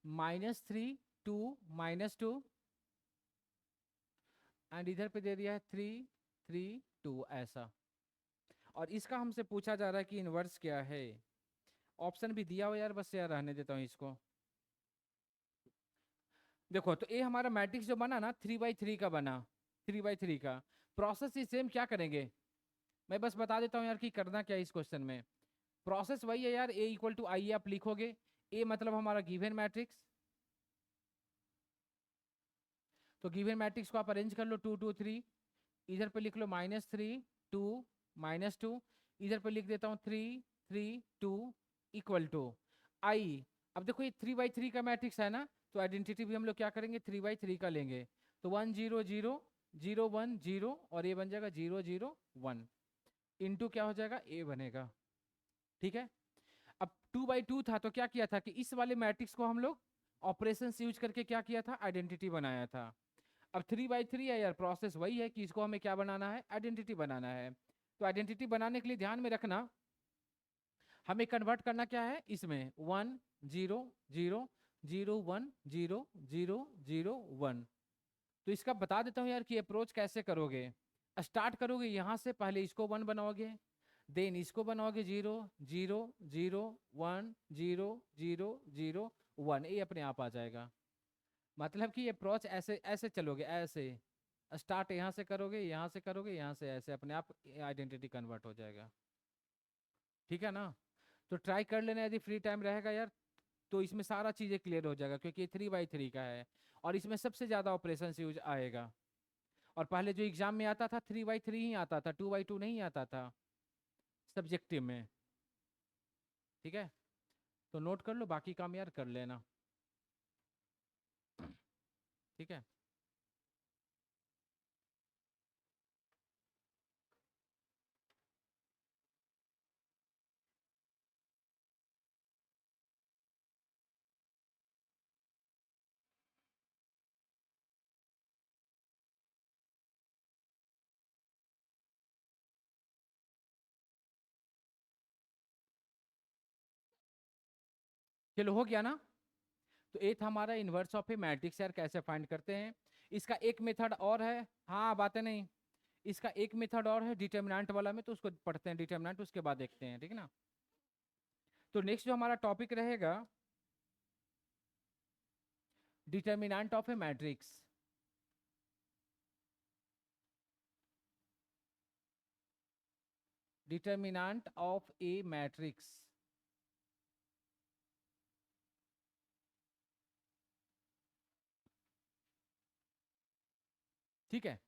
S1: -3 2 -2, एंड इधर पे दे दिया है 3 3 2 ऐसा। और इसका हमसे पूछा जा रहा है कि इनवर्स क्या है। ऑप्शन भी दिया हुआ यार, बस यार रहने देता हूँ इसको। देखो तो ये हमारा मैट्रिक्स जो बना ना 3/3 का बना, 3/3 का। प्रोसेस ही सेम, क्या करेंगे मैं बस बता देता हूँ यार कि करना क्या है इस क्वेश्चन में। प्रोसेस वही है यार, ए इक्वल टू आई आप लिखोगे। ए मतलब हमारा गिवन मैट्रिक्स, तो गिवन मैट्रिक्स को आप अरेंज कर लो 2 2 3। इधर पे लिख लो -3 2 -2, इधर पे लिख देता हूँ 3 3 2 इक्वल टू आई। अब देखो ये 3/3 का मैट्रिक्स है ना, तो आइडेंटिटी भी हम लोग क्या करेंगे 3/3 का लेंगे। तो 1 0 0 0 1 0, और ये बन जाएगा 0 0 1, इंटू क्या हो जाएगा ए बनेगा। ठीक है। अब 2/2 था, तो क्या किया था कि इस वाले मैट्रिक्स को हम लोग ऑपरेशन यूज करके क्या किया था, आइडेंटिटी बनाया था। अब 3/3 है यार, प्रोसेस वही है कि इसको हमें क्या बनाना है, आइडेंटिटी बनाना है। तो आइडेंटिटी बनाने के लिए ध्यान में रखना, हमें कन्वर्ट करना क्या है इसमें 1 0 0 0 1 0 0 0 1। तो इसका बता देता हूँ यार कि अप्रोच कैसे करोगे। स्टार्ट करोगे यहाँ से, पहले इसको 1 बनाओगे, देन इसको बनाओगे 0 0 0 1 0 0 0 1, ये अपने आप आ जाएगा। मतलब कि अप्रोच ऐसे ऐसे चलोगे, ऐसे स्टार्ट यहाँ से करोगे, यहाँ से करोगे, यहाँ से ऐसे, अपने आप आइडेंटिटी कन्वर्ट हो जाएगा। ठीक है ना। तो ट्राई कर लेना, यदि फ्री टाइम रहेगा यार तो इसमें सारा चीजें क्लियर हो जाएगा, क्योंकि ये 3/3 का है और इसमें सबसे ज्यादा ऑपरेशन यूज आएगा। और पहले जो एग्जाम में आता था 3/3 ही आता था, 2/2 नहीं आता था सब्जेक्टिव में। ठीक है, तो नोट कर लो, बाकी काम यार कर लेना। ठीक है। चलो हो गया ना। तो ये था हमारा इनवर्स ऑफ ए मैट्रिक्स यार, कैसे फाइंड करते हैं। इसका एक मेथड और है, हाँ बातें नहीं, इसका एक मेथड और है डिटर्मिनेंट वाला में, तो उसको पढ़ते हैं डिटर्मिनेंट, उसके बाद देखते हैं, ठीक है ना। तो नेक्स्ट जो हमारा टॉपिक रहेगा, determinant of a matrix. Determinant of a matrix. ठीक है,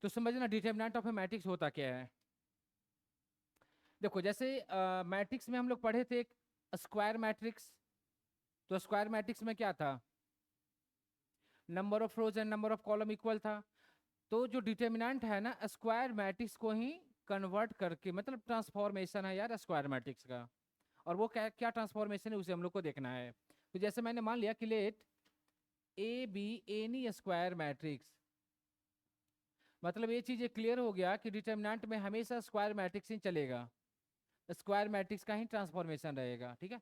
S1: तो समझना डिटर्मिनेंट ऑफ ए मैट्रिक्स होता क्या है। देखो जैसे मैट्रिक्स में हम लोग पढ़े थे एक स्क्वायर मैट्रिक्स, तो स्क्वायर मैट्रिक्स में क्या था, number of rows and number of column equal था। तो जो डिटर्मिनेंट है ना, स्क्वायर मैट्रिक्स को ही कन्वर्ट करके, मतलब ट्रांसफॉर्मेशन है यार स्क्वायर मैट्रिक्स का। और वो क्या क्या ट्रांसफॉर्मेशन है उसे हम लोग को देखना है। तो जैसे मैंने मान लिया कि let A be any square matrix, मतलब ये चीज क्लियर हो गया कि डिटर्मिनेंट में हमेशा स्क्वायर मैट्रिक्स ही चलेगा, स्क्वायर मैट्रिक्स का ही ट्रांसफॉर्मेशन रहेगा, ठीक है।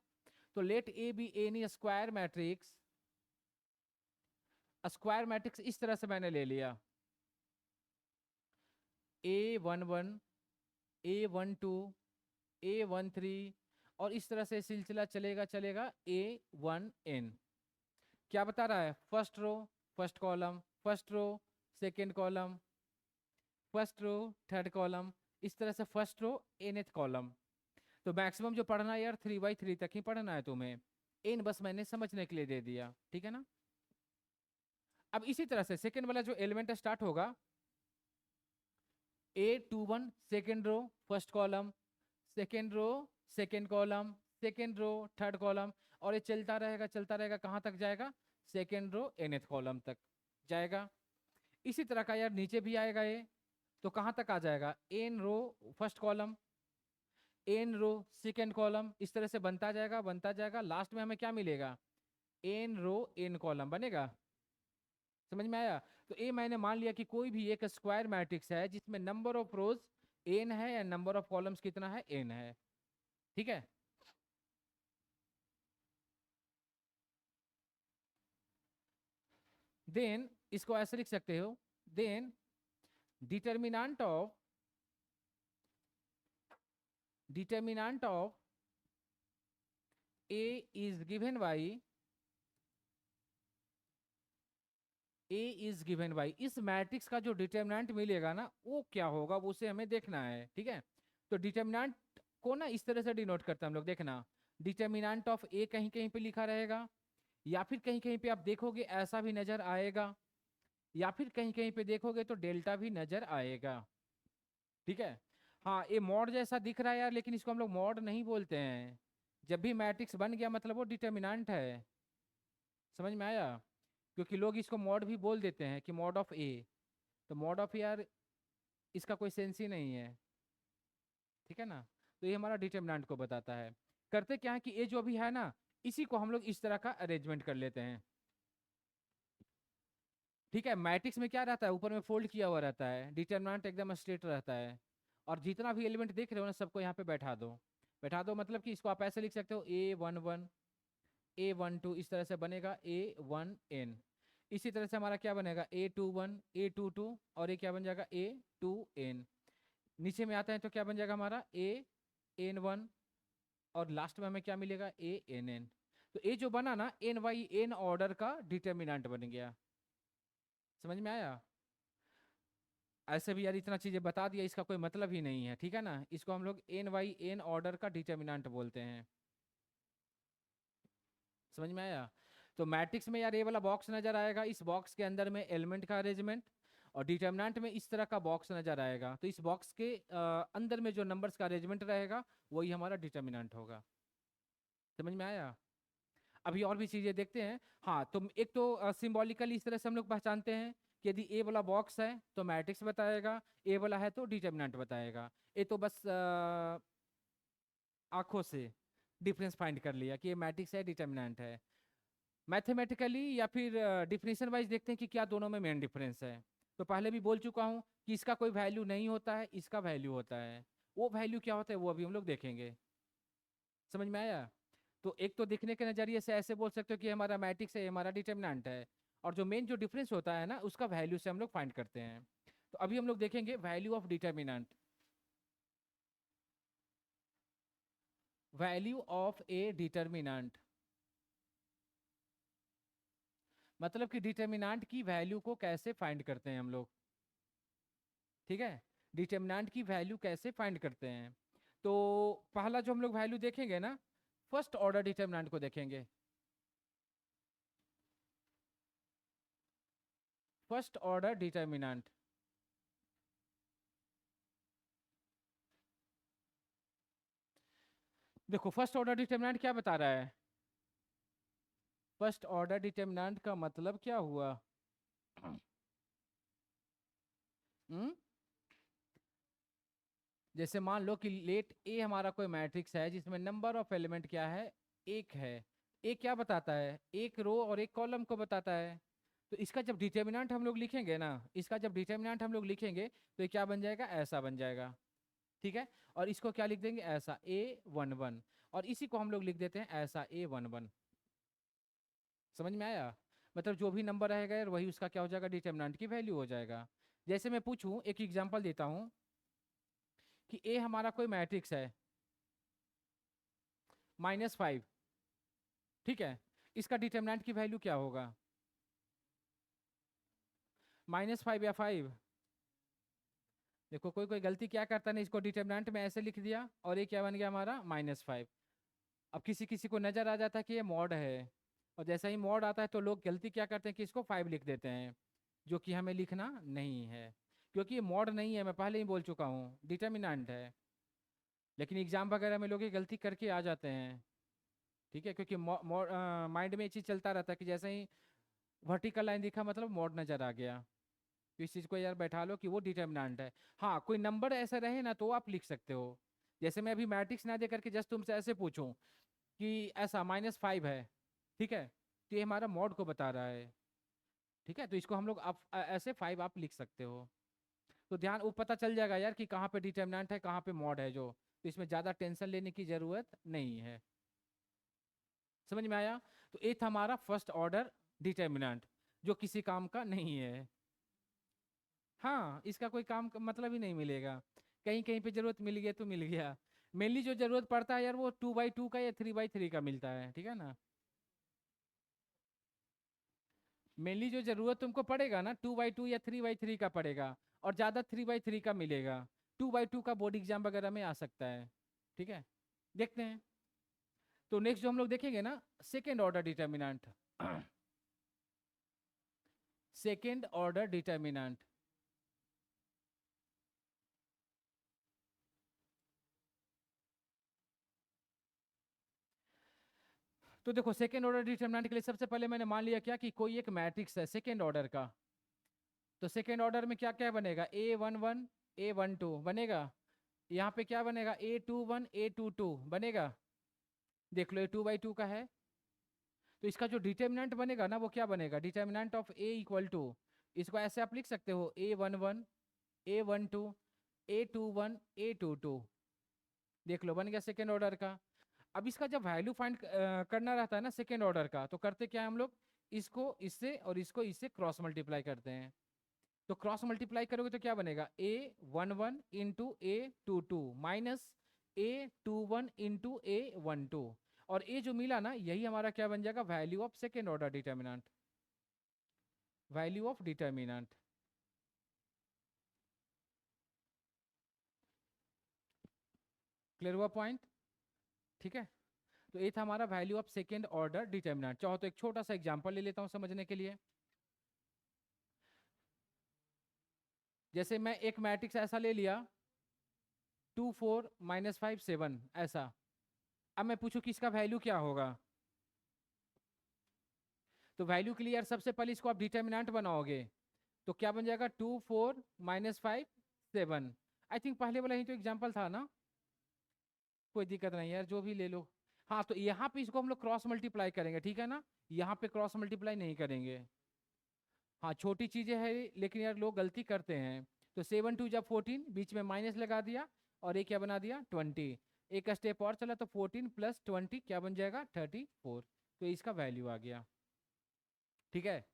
S1: तो let A be any square matrix, square matrix इस तरह से मैंने ले लिया, A11 A12 A13, और इस तरह से सिलसिला चलेगा चलेगा A1n। क्या बता रहा है, first row first column, first row second column, first row third column, इस तरह से फर्स्ट रो nth कॉलम। तो मैक्सिमम जो पढ़ना है यार 3/3 तक ही पढ़ना है तुम्हें, n बस मैंने समझने के लिए दे दिया, ठीक है ना। अब इसी तरह से सेकेंड वाला जो एलिमेंट स्टार्ट होगा, A21 second row first column, second row second column, second row third column, और ये चलता रहेगा कहाँ तक जाएगा, सेकेंड रो nth कॉलम तक जाएगा। इसी तरह का यार नीचे भी आएगा ये, तो कहाँ तक आ जाएगा, n row first column, n row second column, इस तरह से बनता जाएगा, लास्ट में हमें क्या मिलेगा, n रो n कॉलम बनेगा। समझ में आया। तो ये मैंने मान लिया कि कोई भी एक स्क्वायर मैट्रिक्स है जिसमें नंबर ऑफ रोज n है या नंबर ऑफ कॉलम्स कितना है, n है, ठीक है। देन इसको ऐसे लिख सकते हो, then determinant of a is given by इस मैट्रिक्स का जो डिटर्मिनेंट मिलेगा ना वो क्या होगा, वो उसे हमें देखना है, ठीक है। तो डिटर्मिनेंट को ना इस तरह से डिनोट करते हैं हम लोग, देखना डिटर्मिनेंट ऑफ a कहीं कहीं पे लिखा रहेगा, या फिर कहीं कहीं पे आप देखोगे ऐसा भी नजर आएगा, या फिर कहीं कहीं पे देखोगे तो डेल्टा भी नजर आएगा, ठीक है। हाँ ये मॉड जैसा दिख रहा है यार, लेकिन इसको हम लोग मॉड नहीं बोलते हैं। जब भी मैट्रिक्स बन गया मतलब वो डिटर्मिनेंट है, समझ में आया। क्योंकि लोग इसको मॉड भी बोल देते हैं कि मॉड ऑफ ए, तो मॉड ऑफ यार इसका कोई सेंस ही नहीं है, ठीक है ना। तो ये हमारा डिटर्मिनेंट को बताता है। करते क्या है कि ये जो अभी है ना, इसी को हम लोग इस तरह का अरेंजमेंट कर लेते हैं, ठीक है। मैट्रिक्स में क्या रहता है, ऊपर में फोल्ड किया हुआ रहता है, डिटर्मिनेंट एकदम स्ट्रेट रहता है, और जितना भी एलिमेंट देख रहे हो ना सबको यहाँ पे बैठा दो मतलब कि इसको आप ऐसे लिख सकते हो A11 A12, इस तरह से बनेगा A1n। इसी तरह से हमारा क्या बनेगा A21 A22, और ये क्या बन जाएगा A2n। नीचे में आता है तो क्या बन जाएगा हमारा AN1, और लास्ट में हमें क्या मिलेगा ANN। तो ये जो बना ना n/n ऑर्डर का डिटर्मिनेंट बन गया, समझ में आया। ऐसे भी यार इतना चीजें बता दिया, इसका कोई मतलब ही नहीं है, ठीक है ना। इसको हम लोग n/n ऑर्डर का डिटर्मिनेंट बोलते हैं, समझ में आया। तो मैट्रिक्स में यार ये वाला बॉक्स नजर आएगा, इस बॉक्स के अंदर में एलिमेंट का अरेंजमेंट, और डिटर्मिनेंट में इस तरह का बॉक्स नजर आएगा। तो इस बॉक्स के अंदर में जो नंबर्स का अरेंजमेंट रहेगा वही हमारा डिटर्मिनेंट होगा, समझ में आया। अभी और भी चीजें देखते हैं। हाँ तो एक तो सिंबॉलिकली इस तरह से हम लोग पहचानते हैं कि यदि ए वाला बॉक्स है तो मैट्रिक्स बताएगा, ए वाला है तो डिटर्मिनेंट बताएगा। ये तो बस आंखों से डिफरेंस फाइंड कर लिया कि ये मैट्रिक्स है डिटर्मिनेंट है। मैथमेटिकली या फिर डिफिनेशन वाइज देखते हैं कि क्या दोनों में मेन डिफरेंस है। तो पहले भी बोल चुका हूँ कि इसका कोई वैल्यू नहीं होता है, इसका वैल्यू होता है। वो वैल्यू क्या होता है वो अभी हम लोग देखेंगे, समझ में आया। तो एक तो देखने के नजरिए से ऐसे बोल सकते हो कि हमारा मैट्रिक्स है, हमारा डिटर्मिनेंट है, और जो मेन जो डिफरेंस होता है ना उसका वैल्यू से हम लोग फाइंड करते हैं। तो अभी हम लोग देखेंगे value of determinant, value of A determinant, मतलब कि डिटर्मिनेंट की वैल्यू को कैसे फाइंड करते हैं हम लोग, ठीक है। डिटर्मिनेंट की वैल्यू कैसे फाइंड करते हैं। तो पहला जो हम लोग वैल्यू देखेंगे ना, फर्स्ट ऑर्डर डिटर्मिनेंट को देखेंगे। फर्स्ट ऑर्डर डिटर्मिनेंट, देखो फर्स्ट ऑर्डर डिटर्मिनेंट क्या बता रहा है। फर्स्ट ऑर्डर डिटर्मिनेंट का मतलब क्या हुआ, हम्म जैसे मान लो कि लेट ए हमारा कोई मैट्रिक्स है जिसमें नंबर ऑफ एलिमेंट क्या है, एक है। ए क्या बताता है, एक रो और एक कॉलम को बताता है। तो इसका जब डिटर्मिनेंट हम लोग लिखेंगे ना, इसका जब डिटर्मिनेंट हम लोग लिखेंगे तो ये क्या बन जाएगा, ऐसा बन जाएगा। ठीक है, और इसको क्या लिख देंगे, ऐसा A11, और इसी को हम लोग लिख देते हैं ऐसा A11। समझ में आया? मतलब जो भी नंबर रहेगा यार वही उसका क्या हो जाएगा, डिटर्मिनेंट की वैल्यू हो जाएगा। जैसे मैं पूछूं, एक एग्जांपल देता हूं कि ए हमारा कोई मैट्रिक्स है -5। ठीक है, इसका डिटर्मिनेंट की वैल्यू क्या होगा, -5 या 5। देखो कोई कोई गलती क्या करता है, इसको डिटर्मिनेंट में ऐसे लिख दिया और ये क्या बन गया हमारा -5। अब किसी किसी को नजर आ जाता है कि ये मॉड है, और जैसा ही मॉड आता है तो लोग गलती क्या करते हैं कि इसको 5 लिख देते हैं, जो कि हमें लिखना नहीं है, क्योंकि ये मॉड नहीं है, मैं पहले ही बोल चुका हूँ, डिटर्मिनेंट है। लेकिन एग्जाम वगैरह में लोग ये गलती करके आ जाते हैं। ठीक है, क्योंकि माइंड में ये चीज़ चलता रहता है कि जैसे ही वर्टिकल लाइन दिखा मतलब मॉड नजर आ गया, तो इस चीज़ को यार बैठा लो कि वो डिटर्मिनेंट है। हाँ, कोई नंबर ऐसा रहे ना तो आप लिख सकते हो। जैसे मैं अभी मैट्रिक्स ना दे करके जस्ट तुमसे ऐसे पूछूं कि ऐसा -5 है, ठीक है, तो ये हमारा मॉड को बता रहा है। ठीक है, तो इसको हम लोग आप ऐसे 5 आप लिख सकते हो। तो ध्यान वो पता चल जाएगा यार कि कहाँ पे डिटर्मिनेंट है कहाँ पे मॉड है, जो तो इसमें ज़्यादा टेंशन लेने की ज़रूरत नहीं है। समझ में आया? तो ये था हमारा फर्स्ट ऑर्डर डिटर्मिनेंट, जो किसी काम का नहीं है। हाँ, इसका कोई काम का मतलब ही नहीं मिलेगा, कहीं कहीं पे जरूरत मिल गया तो मिल गया। मेनली जो जरूरत पड़ता है यार वो 2x2 का या 3x3 का मिलता है, ठीक है ना। मेनली जो जरूरत तुमको पड़ेगा ना 2x2 या 3x3 का पड़ेगा, और ज़्यादा 3x3 का मिलेगा। 2x2 का बोर्ड एग्जाम वगैरह में आ सकता है। ठीक है, देखते हैं। तो नेक्स्ट जो हम लोग देखेंगे ना, second order determinant. Second order determinant. तो देखो सेकेंड ऑर्डर डिटर्मिनेंट के लिए सबसे पहले मैंने मान लिया क्या कि कोई एक मैट्रिक्स है सेकेंड ऑर्डर का। तो सेकेंड ऑर्डर में क्या क्या बनेगा, A11 A12 बनेगा। यहाँ पे क्या बनेगा, A21 A22 बनेगा। देख लो, ये 2x2 का है, तो इसका जो डिटर्मिनेंट बनेगा ना वो क्या बनेगा, determinant of A equal to, इसको ऐसे आप लिख सकते हो A11 A12 A21 A22। देख लो बन गया सेकेंड ऑर्डर का। अब इसका जब वैल्यू फाइंड करना रहता है ना सेकेंड ऑर्डर का, तो करते क्या है हम लोग, इसको इससे और इसको इससे क्रॉस मल्टीप्लाई करते हैं। तो क्रॉस मल्टीप्लाई करोगे तो क्या बनेगा, A11 into A22 minus A21 into A12, और ये जो मिला ना यही हमारा क्या बन जाएगा, value of second order determinant. Value of determinant. Clear हुआ पॉइंट? ठीक है, तो ये था हमारा value of second order determinant. चाहो तो एक छोटा सा एग्जांपल ले लेता हूं समझने के लिए। जैसे मैं एक मैट्रिक्स ऐसा ले लिया 2 4 -5 7 ऐसा। अब मैं पूछूं कि इसका वैल्यू क्या होगा, तो वैल्यू के लिए यार सबसे पहले इसको आप डिटर्मिनेंट बनाओगे, तो क्या बन जाएगा 2 4 -5 7। आई थिंक पहले वाला ही तो एग्जाम्पल था ना, कोई दिक्कत नहीं यार जो भी ले लो। हाँ, तो यहाँ पे इसको हम लोग क्रॉस मल्टीप्लाई करेंगे, ठीक है ना, यहाँ पे क्रॉस मल्टीप्लाई नहीं करेंगे। हाँ, छोटी चीजें हैं लेकिन यार लोग गलती करते हैं। तो 7 2 जब 14, बीच में माइनस लगा दिया, और एक क्या बना दिया 20। एक स्टेप और चला तो 14 + 20 क्या बन जाएगा 34। तो इसका वैल्यू आ गया। ठीक है,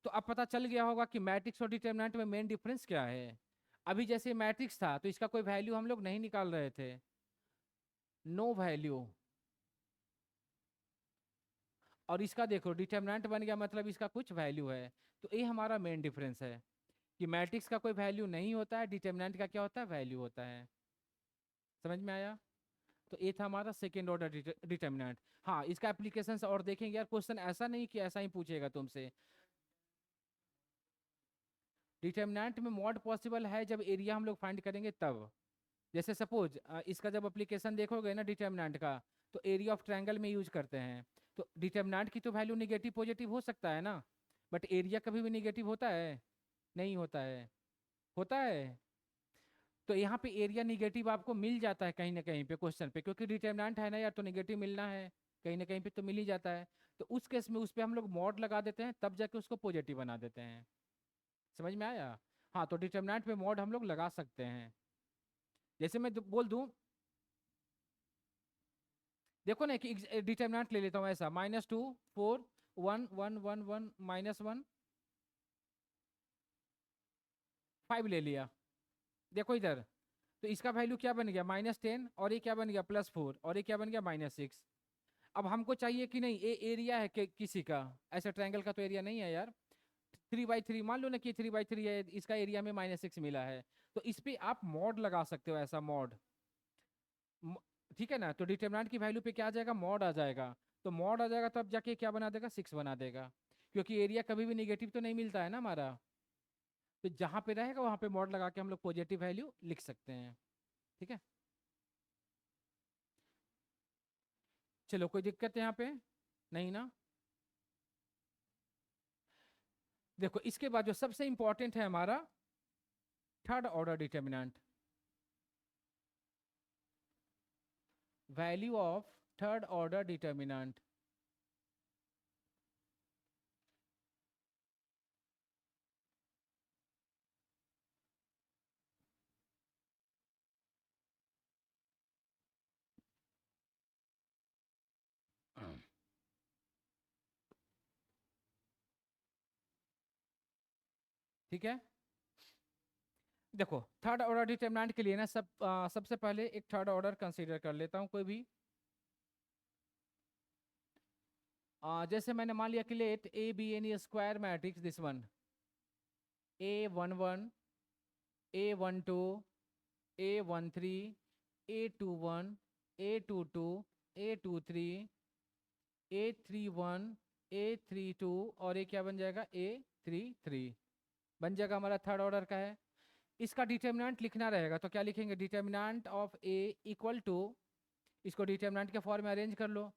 S1: तो अब पता चल गया होगा कि मैट्रिक्स और डिटर्मिनेंट में मेन डिफरेंस क्या है। अभी जैसे मैट्रिक्स था तो इसका कोई वैल्यू हम लोग नहीं निकाल रहे थे, नो वैल्यू। और इसका देखो डिटर्मिनेंट बन गया मतलब इसका कुछ वैल्यू है। तो ये हमारा मेन डिफरेंस है कि मैट्रिक्स का कोई वैल्यू नहीं होता है, डिटर्मिनेंट का क्या होता है, वैल्यू होता है। समझ में आया? तो ये था हमारा सेकेंड ऑर्डर डिटर्मिनेंट। हाँ, इसका एप्लीकेशन और देखेंगे यार, क्वेश्चन ऐसा नहीं कि ऐसा ही पूछेगा तुमसे। डिटर्मिनेंट में मॉड पॉसिबल है जब एरिया हम लोग फाइंड करेंगे तब। जैसे सपोज इसका जब एप्लीकेशन देखोगे ना डिटर्मिनेंट का, तो एरिया ऑफ ट्रायंगल में यूज करते हैं। तो डिटर्मिनेंट की तो वैल्यू निगेटिव पॉजिटिव हो सकता है ना, बट एरिया कभी भी निगेटिव होता है? नहीं होता है। होता है? तो यहाँ पे एरिया निगेटिव आपको मिल जाता है कहीं ना कहीं पे क्वेश्चन पे, क्योंकि डिटरमिनेंट है ना यार, तो निगेटिव मिलना है, कहीं ना कहीं पे तो मिल ही जाता है। तो उस केस में उस पे हम लोग मॉड लगा देते हैं, तब जाके उसको पॉजिटिव बना देते हैं। समझ में आया? हाँ, तो डिटरमिनेंट पे मॉड हम लोग लगा सकते हैं। जैसे मैं बोल दूं, देखो ना कि डिटरमिनेंट ले लेता हूँ ऐसा, -2 4 1 1 1 1 -1 5 ले लिया। देखो इधर, तो इसका वैल्यू क्या बन गया -10, और ये क्या बन गया +4, और ये क्या बन गया -6। अब हमको चाहिए कि नहीं, ये एरिया है किसी का, ऐसा ट्रायंगल का तो एरिया नहीं है यार। 3/3 मान लो ना कि 3/3 है, इसका एरिया में -6 मिला है, तो इस पे आप मॉड लगा सकते हो, ऐसा मॉड। ठीक है ना? तो डिटरमिनेंट की वैल्यू पे क्या आ जाएगा, मॉड आ जाएगा। तो मॉड आ जाएगा तो अब जाके क्या बना देगा, 6 बना देगा, क्योंकि एरिया कभी भी निगेटिव तो नहीं मिलता है ना हमारा। तो जहां पे रहेगा वहां पे मॉड लगा के हम लोग पॉजिटिव वैल्यू लिख सकते हैं। ठीक है, चलो कोई दिक्कत है यहाँ पे? नहीं ना? देखो इसके बाद जो सबसे इंपॉर्टेंट है हमारा third order determinant, value of third order determinant. ठीक है, देखो थर्ड ऑर्डर डिटर्मिनेंट के लिए ना सबसे पहले एक थर्ड ऑर्डर कंसीडर कर लेता हूं कोई भी। जैसे मैंने मान लिया कि let A be an square matrix this one, A11 A12 A13 A21 A22 A23 A31 A32, और ये क्या बन जाएगा, A33 बन जाएगा, हमारा थर्ड ऑर्डर का है। इसका डिटर्मिनेंट लिखना रहेगा, तो क्या लिखेंगे, determinant of A equal to, इसको डिटर्मिनेंट के फॉर्म में अरेंज कर लो,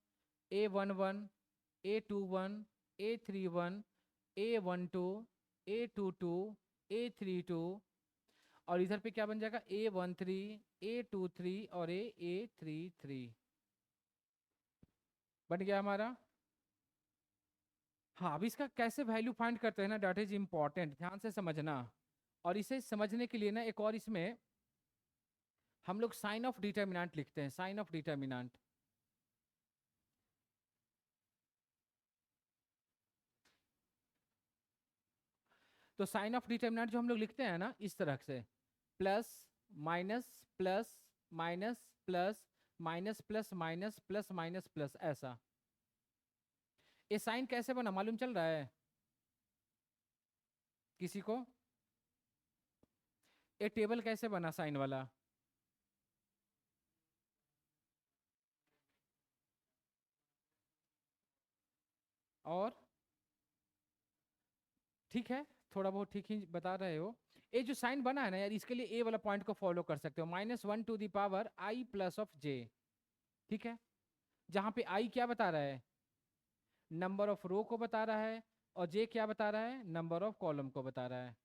S1: A11 A21 A31 A12 A22 A32, और इधर पे क्या बन जाएगा, A13 A23 और A33 बन गया हमारा। हाँ, अब इसका कैसे वैल्यू फाइंड करते हैं ना, दैट इज इंपॉर्टेंट, ध्यान से समझना। और इसे समझने के लिए ना एक और इसमें हम लोग साइन ऑफ डिटर्मिनेंट लिखते हैं, साइन ऑफ डिटर्मिनेंट। तो साइन ऑफ डिटर्मिनेंट जो हम लोग लिखते हैं ना इस तरह से, plus minus plus minus plus minus plus minus plus minus plus, ऐसा। ये साइन कैसे बना मालूम चल रहा है किसी को? ये टेबल कैसे बना साइन वाला? और ठीक है, थोड़ा बहुत ठीक ही बता रहे हो। ये जो साइन बना है ना यार, इसके लिए ए वाला पॉइंट को फॉलो कर सकते हो, -1 to the power i plus of j। ठीक है, जहां पे i क्या बता रहा है, नंबर ऑफ रो को बता रहा है, और j क्या बता रहा है, नंबर ऑफ कॉलम को बता रहा है।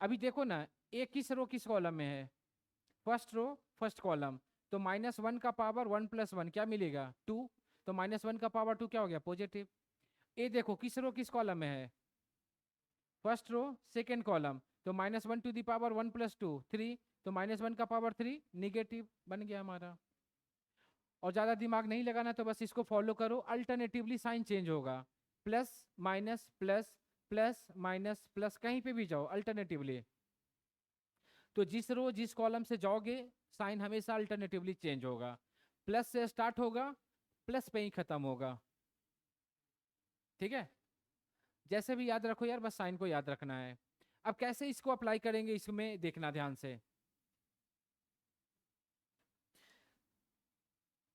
S1: अभी देखो ना, ए किस रो किस कॉलम में है, फर्स्ट रो फर्स्ट कॉलम, तो -1 का पावर 1 + 1 क्या मिलेगा, 2, तो -1 का पावर 2 क्या हो गया, पॉजिटिव। ए देखो किस रो किस कॉलम में है, फर्स्ट रो सेकेंड कॉलम, तो -1 टू द पावर 1 + 2 3, तो -1 का पावर 3 निगेटिव बन गया हमारा। और ज्यादा दिमाग नहीं लगाना, तो बस इसको फॉलो करो, अल्टरनेटिवली साइन चेंज होगा, plus minus plus plus minus plus, कहीं पे भी जाओ अल्टरनेटिवली, तो जिस रो जिस कॉलम से जाओगे साइन हमेशा अल्टरनेटिवली चेंज होगा, प्लस से स्टार्ट होगा, प्लस पे ही खत्म होगा। ठीक है, जैसे भी याद रखो यार, बस साइन को याद रखना है। अब कैसे इसको अप्लाई करेंगे, इसमें देखना ध्यान से।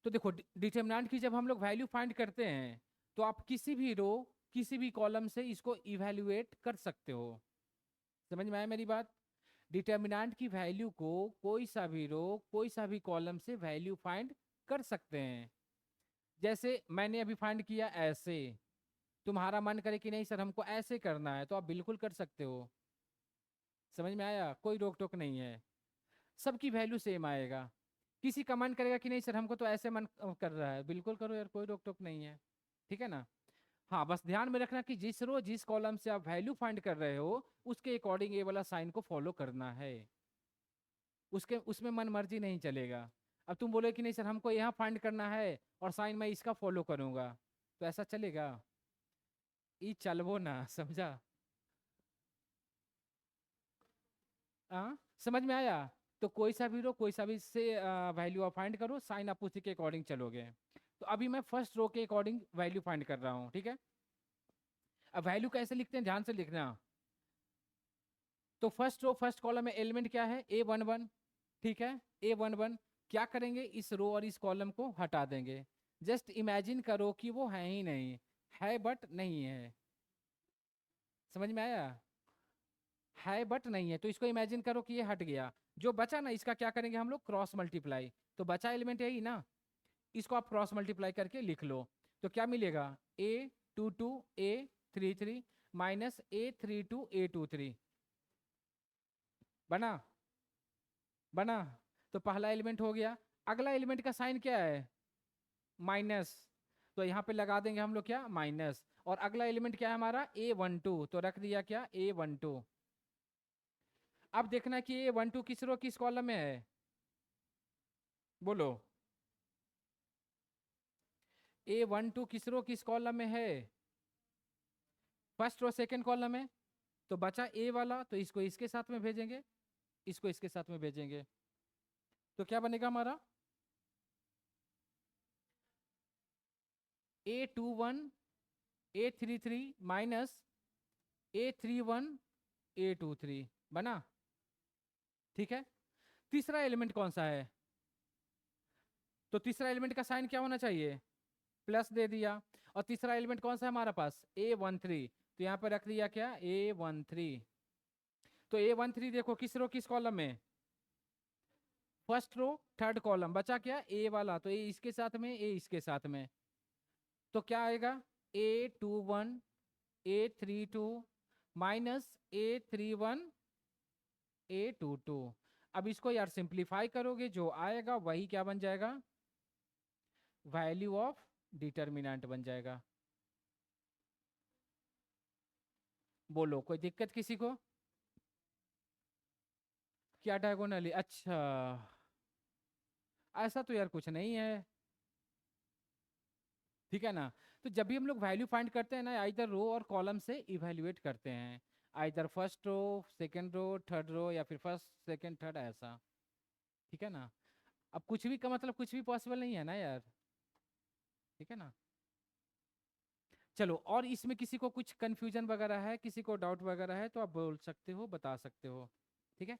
S1: तो देखो डिटरमिनेंट की जब हम लोग वैल्यू फाइंड करते हैं, तो आप किसी भी रो किसी भी कॉलम से इसको इवेल्युएट कर सकते हो। समझ में आया मेरी बात? डिटरमिनेंट की वैल्यू को कोई सा भी रो कोई सा भी कॉलम से वैल्यू फाइंड कर सकते हैं। जैसे मैंने अभी फाइंड किया ऐसे, तुम्हारा मन करे कि नहीं सर हमको ऐसे करना है, तो आप बिल्कुल कर सकते हो। समझ में आया? कोई रोक टोक नहीं है, सबकी वैल्यू सेम आएगा। किसी का मन करेगा कि नहीं सर हमको तो ऐसे मन कर रहा है, बिल्कुल करो यार, कोई रोक टोक नहीं है। ठीक है ना? हाँ, बस ध्यान में रखना कि जिस रो जिस कॉलम से आप वैल्यू फाइंड कर रहे हो उसके अकॉर्डिंग ये वाला साइन को फॉलो करना है, उसके उसमें मन मर्जी नहीं चलेगा। अब तुम बोले कि नहीं सर हमको यहाँ फाइंड करना है और साइन मैं इसका फॉलो करूंगा, तो ऐसा चलेगा? ये चलबो ना, समझा? हाँ, समझ में आया? तो कोई सा भी रो कोई सा भी से वैल्यू आप फाइंड करो, साइन आप उसी के अकॉर्डिंग चलोगे। तो अभी मैं फर्स्ट रो के अकॉर्डिंग वैल्यू फाइंड कर रहा हूँ, ठीक है? अब वैल्यू कैसे लिखते हैं ध्यान से लिखना। तो फर्स्ट रो फर्स्ट कॉलम में एलिमेंट क्या है? A11, ठीक है? A11 क्या करेंगे, इस रो और इस कॉलम को हटा देंगे। जस्ट इमेजिन करो कि वो है ही नहीं, है बट नहीं है। समझ में आया? है बट नहीं है, तो इसको इमेजिन करो कि ये हट गया। जो बचा ना इसका क्या करेंगे हम लोग? Cross multiply. तो बचा एलिमेंट यही ना, इसको आप क्रॉस मल्टीप्लाई करके लिख लो। तो क्या मिलेगा? A22 A33 minus A32 A23। बना? बना? तो पहला एलिमेंट हो गया। अगला एलिमेंट का साइन क्या है? माइनस। तो यहाँ पे लगा देंगे हम लोग क्या? माइनस। और अगला एलिमेंट क्या है हमारा? A12, तो रख दिया क्या? A12। अब देखना कि A12 किस रो किस कॉलम में है, बोलो। A12 किस रो किस कॉलम में है? फर्स्ट रो सेकंड कॉलम में। तो बचा ए वाला, तो इसको इसके साथ में भेजेंगे, इसको इसके साथ में भेजेंगे। तो क्या बनेगा हमारा? A21 A33 minus A31 A23। बना? ठीक है। तीसरा एलिमेंट कौन सा है? तो तीसरा एलिमेंट का साइन क्या होना चाहिए? प्लस दे दिया। और तीसरा एलिमेंट कौन सा है हमारा पास? A13। तो यहाँ पर रख दिया क्या? A13। तो A13 देखो किस रो किस कॉलम में? First row third column. बचा क्या? ए वाला, तो ए इसके साथ में, ए इसके साथ में। तो क्या आएगा? A21 A32 minus A31 A22। अब इसको यार सिंप्लीफाई करोगे, जो आएगा वही क्या बन जाएगा? वैल्यू ऑफ डिटर्मिनेंट बन जाएगा। बोलो, कोई दिक्कत किसी को? क्या डायगोनली? अच्छा, ऐसा तो यार कुछ नहीं है, ठीक है ना? तो जब भी हम लोग वैल्यू फाइंड करते हैं ना, इधर रो और कॉलम से इवेल्युएट करते हैं, इधर first row second row third row, या फिर फर्स्ट सेकंड थर्ड, ऐसा। ठीक है ना? अब कुछ भी का मतलब कुछ भी पॉसिबल नहीं है ना यार, ठीक है ना? चलो, और इसमें किसी को कुछ कंफ्यूजन वगैरह है, किसी को डाउट वगैरह है, तो आप बोल सकते हो, बता सकते हो। ठीक है,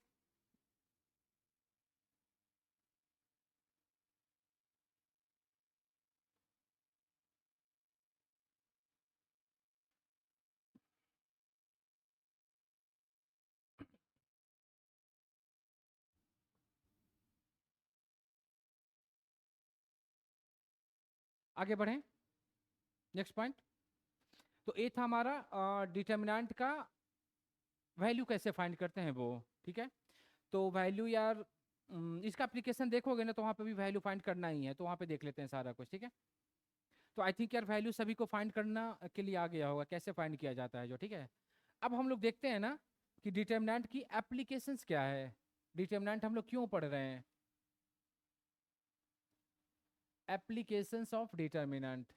S1: आगे बढ़ें। Next point. तो ये था हमारा डिटर्मिनेंट का वैल्यू कैसे फाइंड करते हैं वो। ठीक है, तो वैल्यू यार इसका एप्लीकेशन देखोगे ना, तो वहाँ पे भी वैल्यू फाइंड करना ही है, तो वहाँ पे देख लेते हैं सारा कुछ। ठीक है, तो आई थिंक यार वैल्यू सभी को फाइंड करना के लिए आ गया होगा, कैसे फाइंड किया जाता है जो। ठीक है, अब हम लोग देखते हैं ना कि डिटर्मिनेंट की एप्लीकेशंस क्या है, डिटर्मिनेंट हम लोग क्यों पढ़ रहे हैं। Applications of determinant.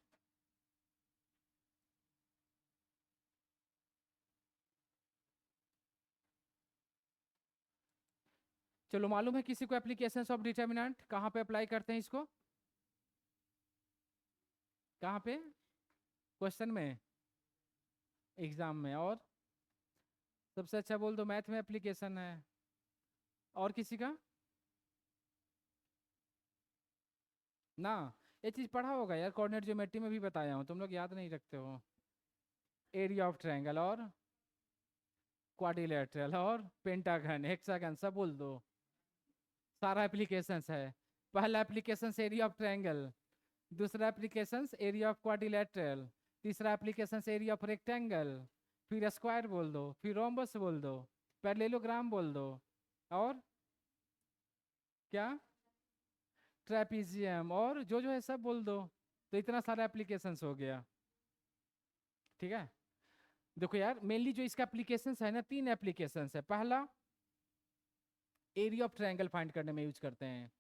S1: चलो, मालूम है किसी को एप्लीकेशंस ऑफ डिटर्मिनेंट कहाँ पे अप्लाई करते हैं इसको? कहाँ पे? क्वेश्चन में, एग्जाम में, और सबसे अच्छा बोल दो मैथ में एप्लीकेशन है। और किसी का ना? ये चीज पढ़ा होगा यार, कोऑर्डिनेट ज्योमेट्री में भी बताया हूँ, तुम लोग याद नहीं रखते हो। एरिया ऑफ ट्रायंगल और क्वाड्रिलेटरल और पेंटागन हेक्सागन सब बोल दो, सारा एप्लीकेशंस है। पहला एप्लीकेशन एरिया ऑफ ट्रायंगल, दूसरा एप्लीकेशन एरिया ऑफ क्वाड्रिलेटरल, तीसरा एप्लीकेशन एरिया ऑफ रेक्टेंगल, फिर स्क्वायर बोल दो, फिर रोम्बस बोल दो, पैरेललोग्राम बोल दो, और क्या, ट्रेपीजियम, और जो है सब बोल दो। तो इतना सारा एप्लीकेशंस हो गया। ठीक है, देखो यार मेनली जो इसका एप्लीकेशंस है ना, 3 एप्लीकेशंस है। पहला एरिया ऑफ ट्रायंगल फाइंड करने में यूज करते हैं।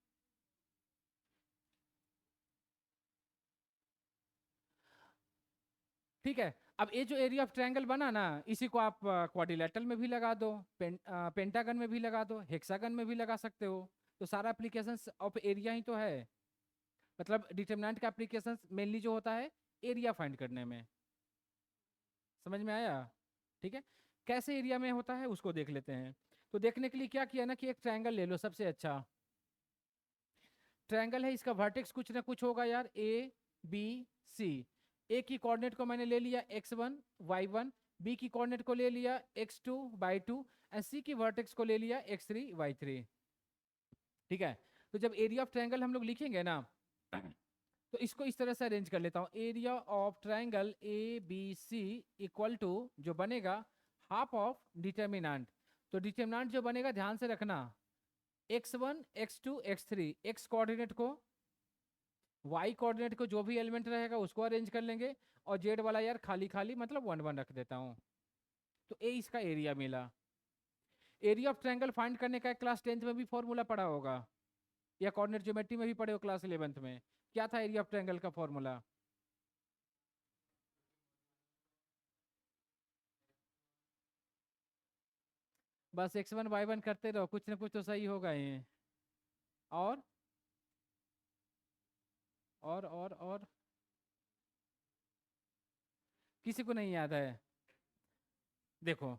S1: ठीक है, अब ये जो एरिया ऑफ ट्रायंगल बना ना, इसी को आप क्वाड्रिलेटरल में भी लगा दो, पेंटागन में भी लगा दो, हेक्सागन में भी लगा सकते हो। तो सारा एप्लीकेशंस ऑफ एरिया ही तो है। मतलब डिटरमिनेंट का एप्लीकेशंस मेनली जो होता है एरिया फाइंड करने में। समझ में आया? ठीक है, कैसे एरिया में होता है उसको देख लेते हैं। तो देखने के लिए क्या किया ना कि एक ट्रायंगल ले लो, सबसे अच्छा ट्रायंगल है, इसका वर्टेक्स कुछ ना कुछ होगा यार, ए बी सी। ए की कोऑर्डिनेट को मैंने ले लिया x1 y1, बी की कोऑर्डिनेट को ले लिया x2 y2, एंड सी की वर्टेक्स को ले लिया x3 y3। ठीक है, तो जब एरिया ऑफ ट्रायंगल हम लोग लिखेंगे ना तो इसको इस तरह से अरेंज कर लेता हूँ, area of triangle A B C equal to जो बनेगा हाफ ऑफ डिटर्मिनेंट। तो डिटर्मिनेंट जो बनेगा ध्यान से रखना, x1 x2 x3, x coordinate को, y कोऑर्डिनेट को जो भी एलिमेंट रहेगा उसको अरेंज कर लेंगे, और z वाला यार खाली खाली मतलब 1 1 रख देता हूँ। तो ए इसका एरिया मिला। एरिया ऑफ ट्रायंगल फाइंड करने का क्लास 10th में भी फॉर्मूला पढ़ा होगा, या कोऑर्डिनेट ज्योमेट्री में भी पढ़े हो क्लास 11th में। क्या था एरिया ऑफ ट्रायंगल का फॉर्मूला? बस x1 y1 करते रहो, कुछ ना कुछ तो सही होगा ही। और और किसी को नहीं याद है? देखो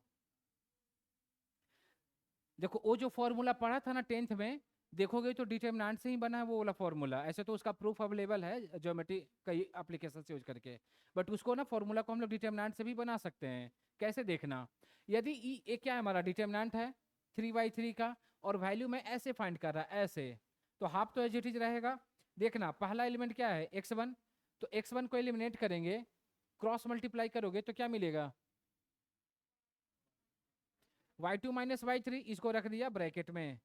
S1: देखो वो जो फॉर्मूला पढ़ा था ना 10th में, देखोगे तो डिटरमिनेंट से ही बना है वो वाला फॉर्मूला। ऐसे तो उसका प्रूफ अवेलेबल है ज्योमेट्री कई एप्लीकेशन से यूज करके, बट उसको ना फॉर्मूला को हम लोग डिटरमिनेंट से भी बना सकते हैं। कैसे देखना, यदि ये क्या है हमारा डिटरमिनेंट है 3/3 का, और वैल्यू में ऐसे फाइंड कर रहा है ऐसे, तो हाफ तो एज इट इज रहेगा। देखना पहला एलिमेंट क्या है x1, तो x1 को एलिमिनेट करेंगे, क्रॉस मल्टीप्लाई करोगे तो क्या मिलेगा, y2 माइनस y3, इसको रख दिया ब्रैकेट में।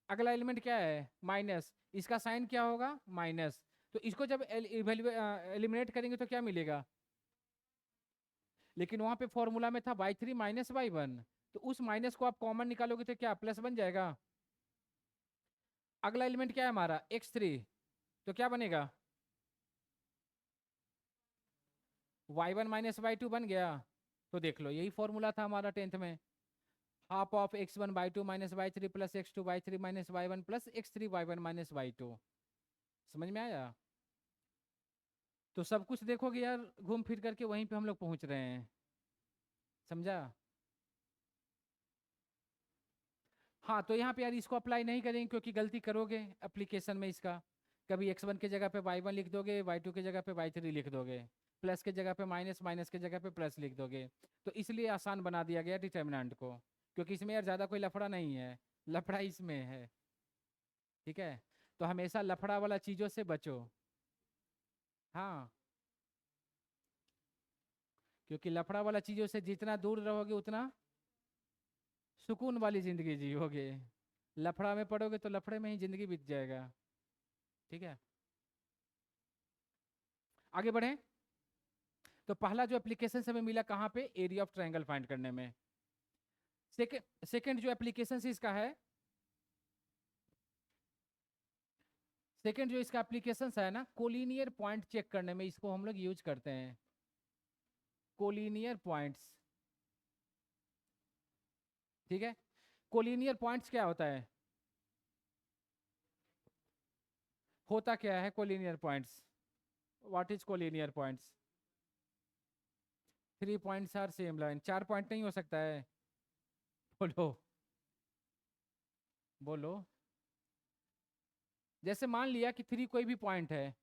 S1: अगला एलिमेंट क्या है माइनस, इसका साइन क्या होगा माइनस, तो इसको जब एलिमिनेट करेंगे तो क्या मिलेगा, लेकिन वहां पे फॉर्मूला में था y3 माइनस y1, तो उस माइनस को आप कॉमन निकालोगे तो क्या प्लस बन जाएगा। अगला एलिमेंट क्या है हमारा x3, तो क्या बनेगा y1 माइनस y2 बन गया। तो देख लो यही फॉर्मूला था हमारा 10th में, half of x1 y2 minus y3 plus x2 y3 minus y1 plus x3 y1 minus y2। समझ में आया? तो सब कुछ देखोगे यार घूम फिर करके वहीं पे हम लोग पहुंच रहे हैं। समझा? हाँ, तो यहाँ पे यार इसको अप्लाई नहीं करेंगे क्योंकि गलती करोगे एप्लीकेशन में इसका, कभी x1 के जगह पे y1 लिख दोगे, y2 के जगह पे y3 लिख दोगे, प्लस के जगह पे माइनस, माइनस के जगह पे प्लस लिख दोगे। तो इसलिए आसान बना दिया गया डिटर्मिनेंट को, क्योंकि इसमें यार ज़्यादा कोई लफड़ा नहीं है, लफड़ा इसमें है। ठीक है, तो हमेशा लफड़ा वाला चीज़ों से बचो। हाँ, क्योंकि लफड़ा वाला चीज़ों से जितना दूर रहोगे उतना सुकून वाली जिंदगी जियोगे। लफड़ा में पड़ोगे तो लफड़े में ही जिंदगी बीत जाएगा। ठीक है, आगे बढ़े। तो पहला जो एप्लीकेशन हमें मिला कहाँ पे, एरिया ऑफ ट्रायंगल फाइंड करने में। सेकंड जो एप्लीकेशन इसका है, सेकंड जो इसका एप्लीकेशन है ना, कोलिनियर पॉइंट चेक करने में इसको हम लोग यूज करते हैं। कोलिनियर पॉइंट्स, ठीक है, कोलिनियर पॉइंट्स क्या होता है, होता क्या है collinear points, what is collinear points? 3 points are same line, 4 point नहीं हो सकता है? बोलो बोलो। जैसे मान लिया कि 3 कोई भी पॉइंट है,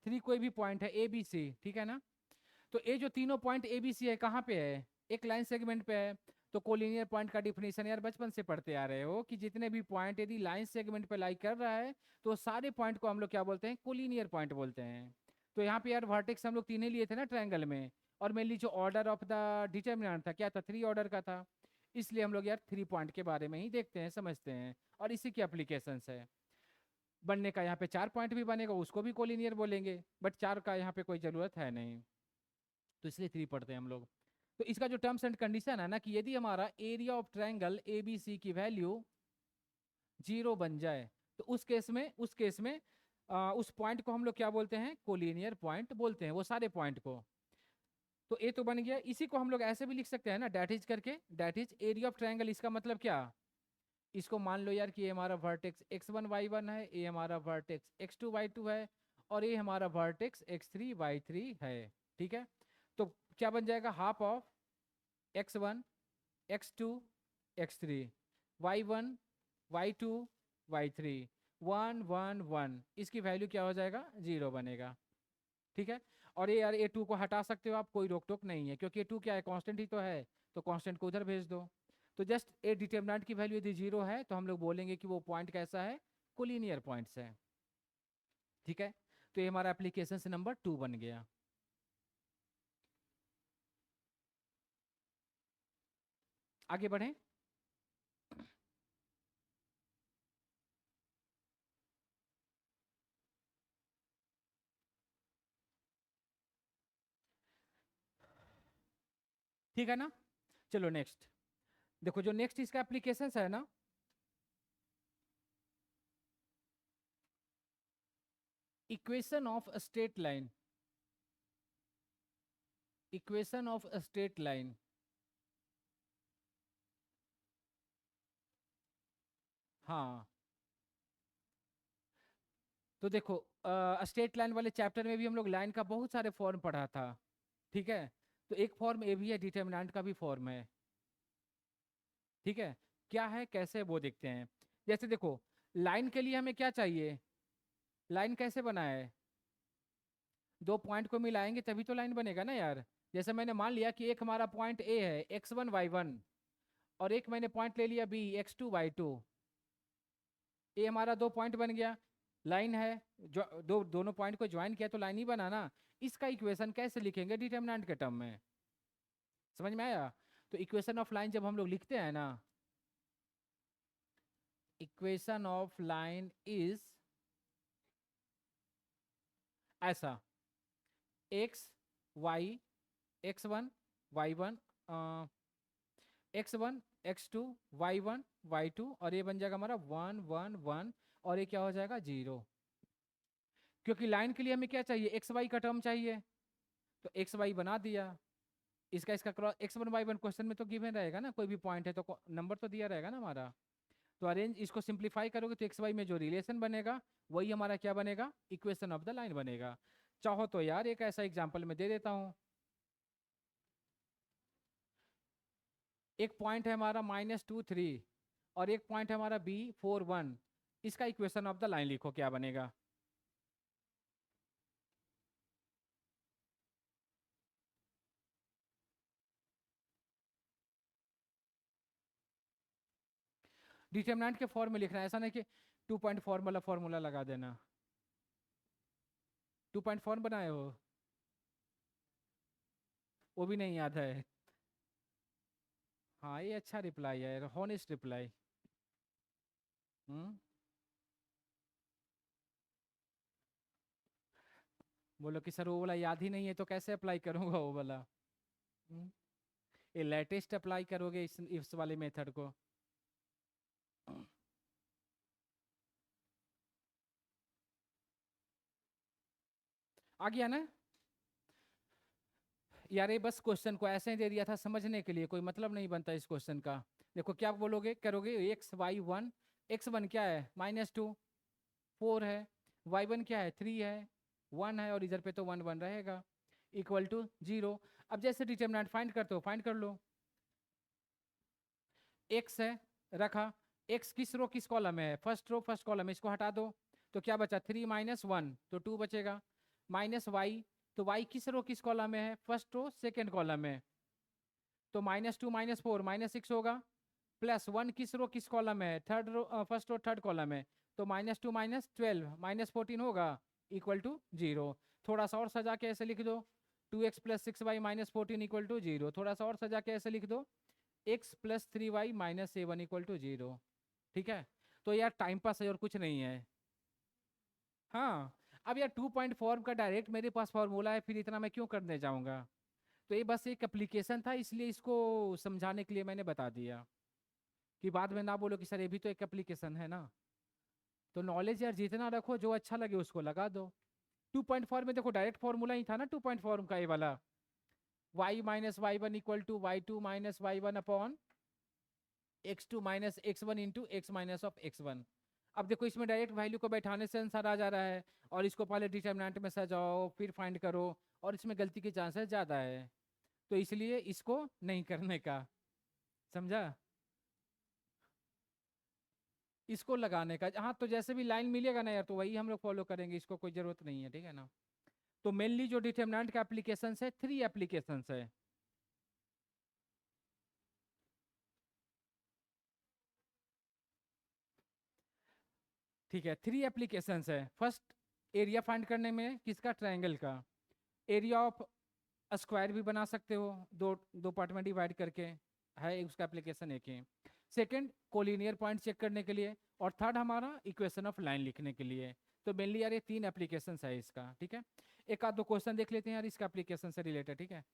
S1: 3 कोई भी पॉइंट है ए बी सी, ठीक है ना, तो ये जो तीनों पॉइंट ए बी सी है कहाँ पे है, एक लाइन सेगमेंट पे है। तो कोलिनियर पॉइंट का डिफिनेशन यार बचपन से पढ़ते आ रहे हो कि जितने भी पॉइंट यदि लाइन सेगमेंट पे लाई कर रहा है तो सारे पॉइंट को हम लोग क्या बोलते हैं, कोलिनियर पॉइंट बोलते हैं। तो यहाँ पे यार वर्टेक्स हम लोग 3 ही लिए थे ना ट्रायंगल में, और मेनली जो ऑर्डर ऑफ द डिटर्मिनेंट था क्या था, 3 ऑर्डर का था। इसलिए हम लोग यार 3 पॉइंट के बारे में ही देखते हैं, समझते हैं, और इसी की एप्लीकेशंस है। बनने का यहाँ पे 4 पॉइंट भी बनेगा, उसको भी कोलिनियर बोलेंगे, बट 4 का यहाँ पे कोई जरूरत है नहीं, तो इसलिए 3 पढ़ते हैं हम लोग। तो इसका जो टर्म्स एंड कंडीशन है ना, कि यदि हमारा एरिया ऑफ ट्रायंगल ABC की वैल्यू 0 बन जाए, तो उस केस में उस पॉइंट को हम लोग क्या बोलते हैं, कोलिनियर पॉइंट बोलते हैं, वो सारे पॉइंट को। तो ए तो बन गया, इसी को हम लोग ऐसे भी लिख सकते हैं ना, डैट इज करके, that is area of triangle. इसका मतलब क्या, इसको मान लो यार कि ये हमारा वर्टेक्स x1 y1 है, ये हमारा वर्टेक्स x2 y2 है, और ये हमारा वर्टेक्स x3 y3 है। ठीक है, तो क्या बन जाएगा, half of x1 x2 x3 y1 y2 y3 1 1 1, इसकी वैल्यू क्या हो जाएगा, 0 बनेगा। ठीक है, और ये यार ए टू को हटा सकते हो आप, कोई रोक टोक नहीं है, क्योंकि ए टू क्या है, कांस्टेंट ही तो है, तो कांस्टेंट को उधर भेज दो। तो जस्ट ए डिटर्मिनेंट की वैल्यू यदि 0 है तो हम लोग बोलेंगे कि वो पॉइंट कैसा है, कोलिनियर पॉइंट्स है। ठीक है, तो ये हमारा एप्लीकेशन नंबर 2 बन गया। आगे बढ़ें। ठीक है ना, चलो नेक्स्ट देखो, जो नेक्स्ट इसका एप्लीकेशन है ना, equation of straight line, equation of straight line. हाँ, तो देखो स्ट्रेट लाइन वाले चैप्टर में भी हम लोग लाइन का बहुत सारे फॉर्म पढ़ा था। ठीक है, तो एक फॉर्म ए भी है, डिटर्मिनेंट का भी फॉर्म है। ठीक है, क्या है कैसे वो देखते हैं। जैसे देखो, लाइन के लिए हमें क्या चाहिए, लाइन कैसे बना है, दो पॉइंट को मिलाएंगे तभी तो लाइन बनेगा ना यार। जैसे मैंने मान लिया कि एक हमारा पॉइंट ए है x1 y1, और एक मैंने पॉइंट ले लिया बी x2 y2, ये हमारा दो पॉइंट बन गया, लाइन है। जो दोनों पॉइंट को ज्वाइन किया तो लाइन ही बना ना। इसका इक्वेशन कैसे लिखेंगे, डिटर्मिनेंट के टर्म में, समझ में आया। तो इक्वेशन ऑफ लाइन जब हम लोग लिखते हैं ना, इक्वेशन ऑफ लाइन इज ऐसा, x y x1 y1 x1 x2 y1 y2, और ये बन जाएगा हमारा 1 1 1, और ये क्या हो जाएगा 0। क्योंकि लाइन के लिए हमें क्या चाहिए, एक्स वाई का टर्म चाहिए, तो एक्स वाई बना दिया। इसका क्रॉस x1 y1 क्वेश्चन में तो गिवन रहेगा ना, कोई भी पॉइंट है तो नंबर तो दिया रहेगा ना हमारा। तो अरेंज इसको सिंप्लीफाई करोगे तो एक्स वाई में जो रिलेशन बनेगा वही हमारा क्या बनेगा, इक्वेशन ऑफ द लाइन बनेगा। चाहो तो यार एक ऐसा एग्जाम्पल मैं दे देता हूँ। एक पॉइंट है हमारा -2 3, और एक पॉइंट है हमारा B4 1, इसका इक्वेशन ऑफ द लाइन लिखो क्या बनेगा। डिटरमिनेंट के फॉर्म में लिखना है, ऐसा नहीं कि 2 पॉइंट फॉर्मूला लगा देना। 2 पॉइंट फॉर्म बनाए हो, वो भी नहीं याद है। हाँ, ये अच्छा रिप्लाई है, हॉनेस्ट रिप्लाई। हम्म, बोलो कि सर वो वाला याद ही नहीं है तो कैसे अप्लाई करूंगा वो वाला। हम्म, ये लेटेस्ट अप्लाई करोगे इस वाले मेथड को। आ गया ना यार, ये बस क्वेश्चन को ऐसे ही दे दिया था समझने के लिए, कोई मतलब नहीं बनता इस क्वेश्चन का। देखो क्या बोलोगे करोगे, x y1, x1 क्या है -2 4 है, y1 क्या है 3 है, 1 है, और इधर पे तो 1 1 रहेगा, इक्वल टू 0। अब जैसे डिटरमिनेंट फाइंड करते हो फाइंड कर लो। x है रखा, x किस रो किस कॉलम में है, फर्स्ट रो फर्स्ट कॉलम में, इसको हटा दो तो क्या बचा 3 -1 तो 2 बचेगा, -y, तो y किस रो किस कॉलम में है, फर्स्ट रो सेकेंड कॉलम में, तो -2 -4 -6 होगा, +1 किस रो किस कॉलम में है, third row first row third column में, तो -2 -12 -14 होगा, इक्वल टू 0। थोड़ा सा और सजा के ऐसे लिख दो 2x plus 6y minus 14 equal to 0। थोड़ा सा और सजा के ऐसे लिख दो x plus 3y minus 7 equal to 0। ठीक है, तो यार टाइम पास है और कुछ नहीं है। हाँ, अब यार 2.4 का डायरेक्ट मेरे पास फॉर्मूला है, फिर इतना मैं क्यों करने जाऊंगा। तो ये बस एक एप्लीकेशन था, इसलिए इसको समझाने के लिए मैंने बता दिया कि बाद में ना बोलो कि सर ये भी तो एक एप्लीकेशन है ना। तो नॉलेज यार जितना रखो, जो अच्छा लगे उसको लगा दो। 2.4 में देखो डायरेक्ट फॉर्मूला ही था ना 2.4 का, ये वाला y minus y one equal to y two minus y one upon x2 minus x1 into x minus of x1। अब देखो इसमें डायरेक्ट वैल्यू को बैठाने से आंसर आ जा रहा है, और इसको पहले डिटरमिनेंट में सजाओ फिर फाइंड करो, और इसमें गलती के चांसेस ज़्यादा है, तो इसलिए इसको नहीं करने का, समझा। इसको लगाने का, हाँ तो जैसे भी लाइन मिलेगा ना यार तो वही हम लोग फॉलो करेंगे, इसको कोई जरूरत नहीं है, ठीक है ना। तो मेनली जो डिटरमिनेंट का एप्लीकेशन है 3 एप्लीकेशन है। ठीक है, 3 एप्लीकेशंस है। फर्स्ट, एरिया फाइंड करने में किसका, ट्रायंगल का। एरिया ऑफ स्क्वायर भी बना सकते हो, दो दो पार्ट में डिवाइड करके, है उसका एप्लीकेशन एक ही। सेकंड, कोलिनियर पॉइंट चेक करने के लिए, और थर्ड हमारा इक्वेशन ऑफ लाइन लिखने के लिए। तो मेनली यार ये 3 एप्लीकेशन है इसका, ठीक है। एक आध दो क्वेश्चन देख लेते हैं यार इसका एप्लीकेशन से रिलेटेड, ठीक है।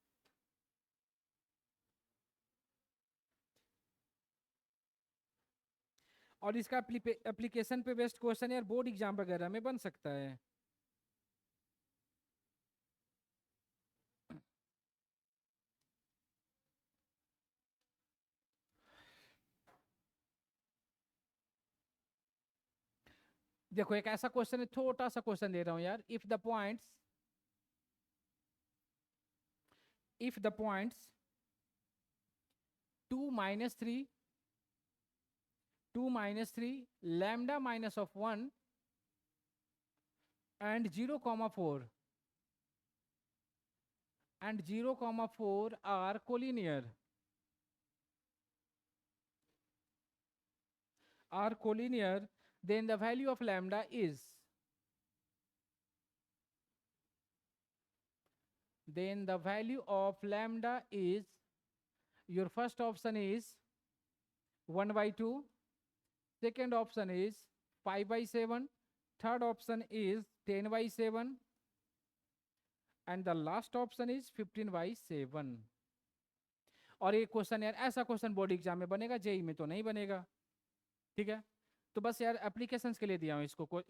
S1: और इसका एप्लीकेशन पे बेस्ड क्वेश्चन यार बोर्ड एग्जाम वगैरह में बन सकता है। देखो एक ऐसा क्वेश्चन है, छोटा सा क्वेश्चन दे रहा हूं यार। If the points 2 minus 3, 2 minus 3, lambda minus of 1 and 0 comma 4 and 0 comma 4 are collinear, then the value of lambda is, your first option is 1 by 2, second option is 5 by 7, third option is 10 by 7 and the last option is 15 by 7। और ये question यार ऐसा question board exam में बनेगा, JEE में तो नहीं बनेगा, ठीक है। तो बस यार एप्लीकेशंस के लिए दिया हूँ इसको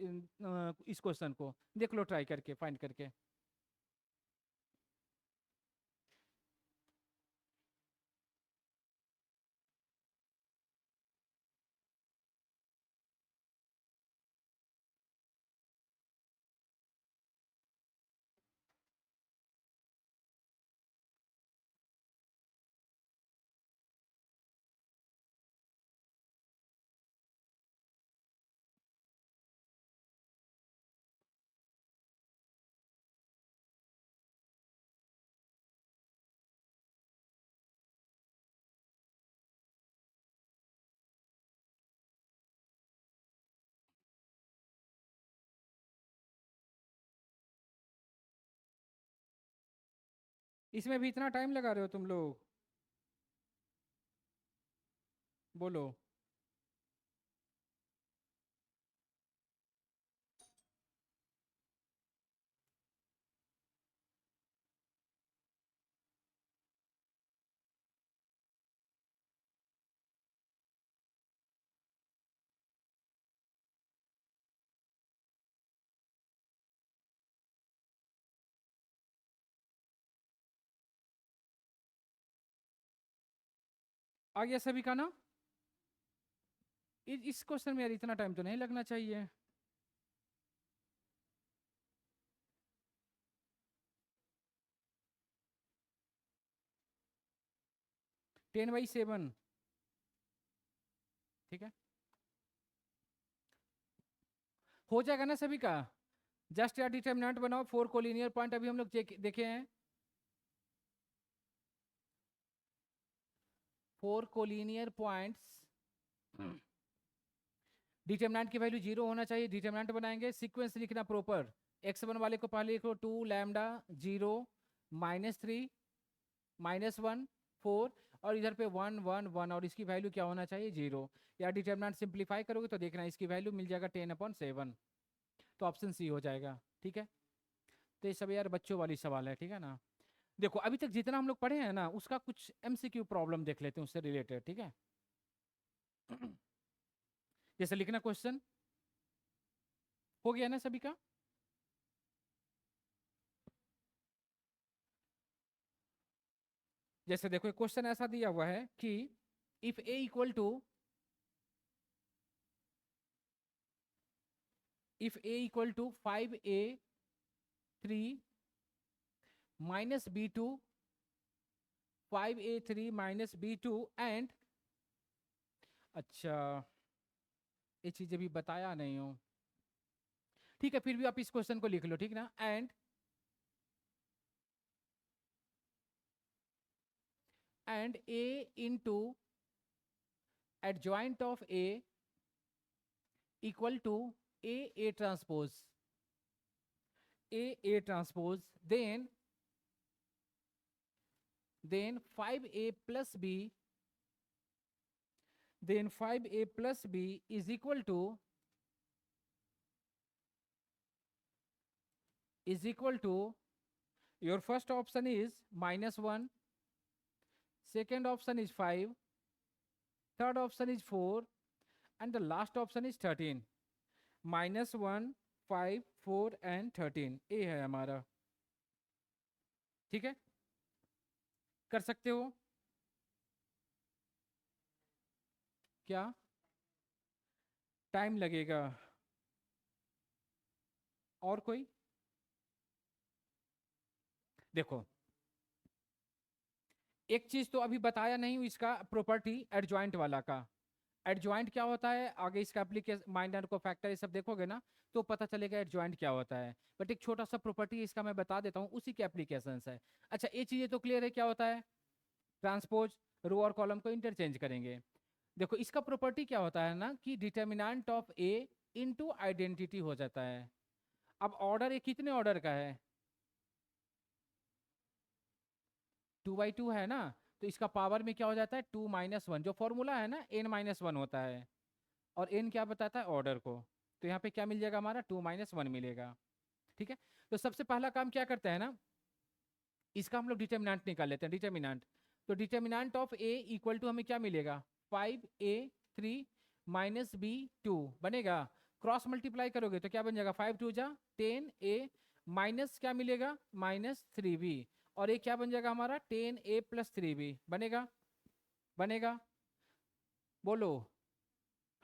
S1: इस क्वेश्चन को देख लो ट्राई करके, फाइंड करके। इसमें भी इतना टाइम लगा रहे हो तुम लोग, बोलो। आ गया सभी का ना। इस क्वेश्चन में यार इतना टाइम तो नहीं लगना चाहिए। टेन बाई सेवन, ठीक है, हो जाएगा ना सभी का। जस्ट यार डिटरमिनेंट बनाओ, 4 कोलिनियर पॉइंट अभी हम लोग देखे हैं, 4 कोलिनियर पॉइंट्स। डिटरमिनेंट की वैल्यू 0 होना चाहिए, डिटरमिनेंट बनाएंगे, सीक्वेंस लिखना प्रॉपर, x1 वाले को पहले लिखो 2 लैम्डा 0 -3 -1 4 और इधर पे 1 1 1 और इसकी वैल्यू क्या होना चाहिए 0। या डिटर्मिनेंट सिंप्लीफाई करोगे तो देखना इसकी वैल्यू मिल जाएगा 10/7, तो ऑप्शन सी हो जाएगा। ठीक है, तो ये सब यार बच्चों वाली सवाल है, ठीक है ना। देखो अभी तक जितना हम लोग पढ़े हैं ना उसका कुछ MCQ प्रॉब्लम देख लेते हैं उससे रिलेटेड, ठीक है। जैसे लिखना क्वेश्चन हो गया ना सभी का। जैसे देखो क्वेश्चन ऐसा दिया हुआ है कि if a equal to if a equal to 5a3 minus b2 5a3 minus b2 and अच्छा ये चीज अभी बताया नहीं हूं, ठीक है, फिर भी आप इस क्वेश्चन को लिख लो, ठीक ना। And a into adjoint of a equal to a transpose a transpose then 5a plus b then 5a plus b is equal to your first option is -1, second option is 5, third option is 4 and the last option is 13। -1 5 4 and 13 ये है हमारा, ठीक है, कर सकते हो क्या, time लगेगा। और कोई देखो एक चीज तो अभी बताया नहीं हूं, इसका प्रॉपर्टी एडजॉइंट वाला का। एडजॉइंट क्या होता है आगे इसका एप्लीकेशन माइनर को फैक्टर ये सब देखोगे ना तो पता चलेगा एडजॉइंट क्या होता है, बट एक छोटा सा प्रॉपर्टी इसका मैं बता देता हूँ, उसी के एप्लीकेशन है। अच्छा ये चीजें तो क्लियर है क्या होता है, ट्रांसपोज रो और कॉलम को इंटरचेंज करेंगे। देखो इसका प्रॉपर्टी क्या होता है ना कि determinant of A into identity हो जाता है। अब ऑर्डर ये कितने ऑर्डर का है, 2/2 है ना, तो इसका पावर में क्या हो जाता है 2 - 1, जो फॉर्मूला है ना n-1 होता है, और n क्या बताता है ऑर्डर को, तो यहाँ पे क्या मिल जाएगा हमारा 2 - 1 मिलेगा। ठीक है, तो सबसे पहला काम क्या करते हैं ना, इसका हम लोग डिटर्मिनेंट निकाल लेते हैं। डिटर्मिनेंट, तो determinant of a equal to हमें क्या मिलेगा 5a3 माइनस b2 बनेगा। क्रॉस मल्टीप्लाई करोगे तो क्या बन जाएगा 5 2 जा 10a माइनस क्या मिलेगा -3b, और ये क्या बन जाएगा हमारा 10a + 3b बनेगा। बनेगा बोलो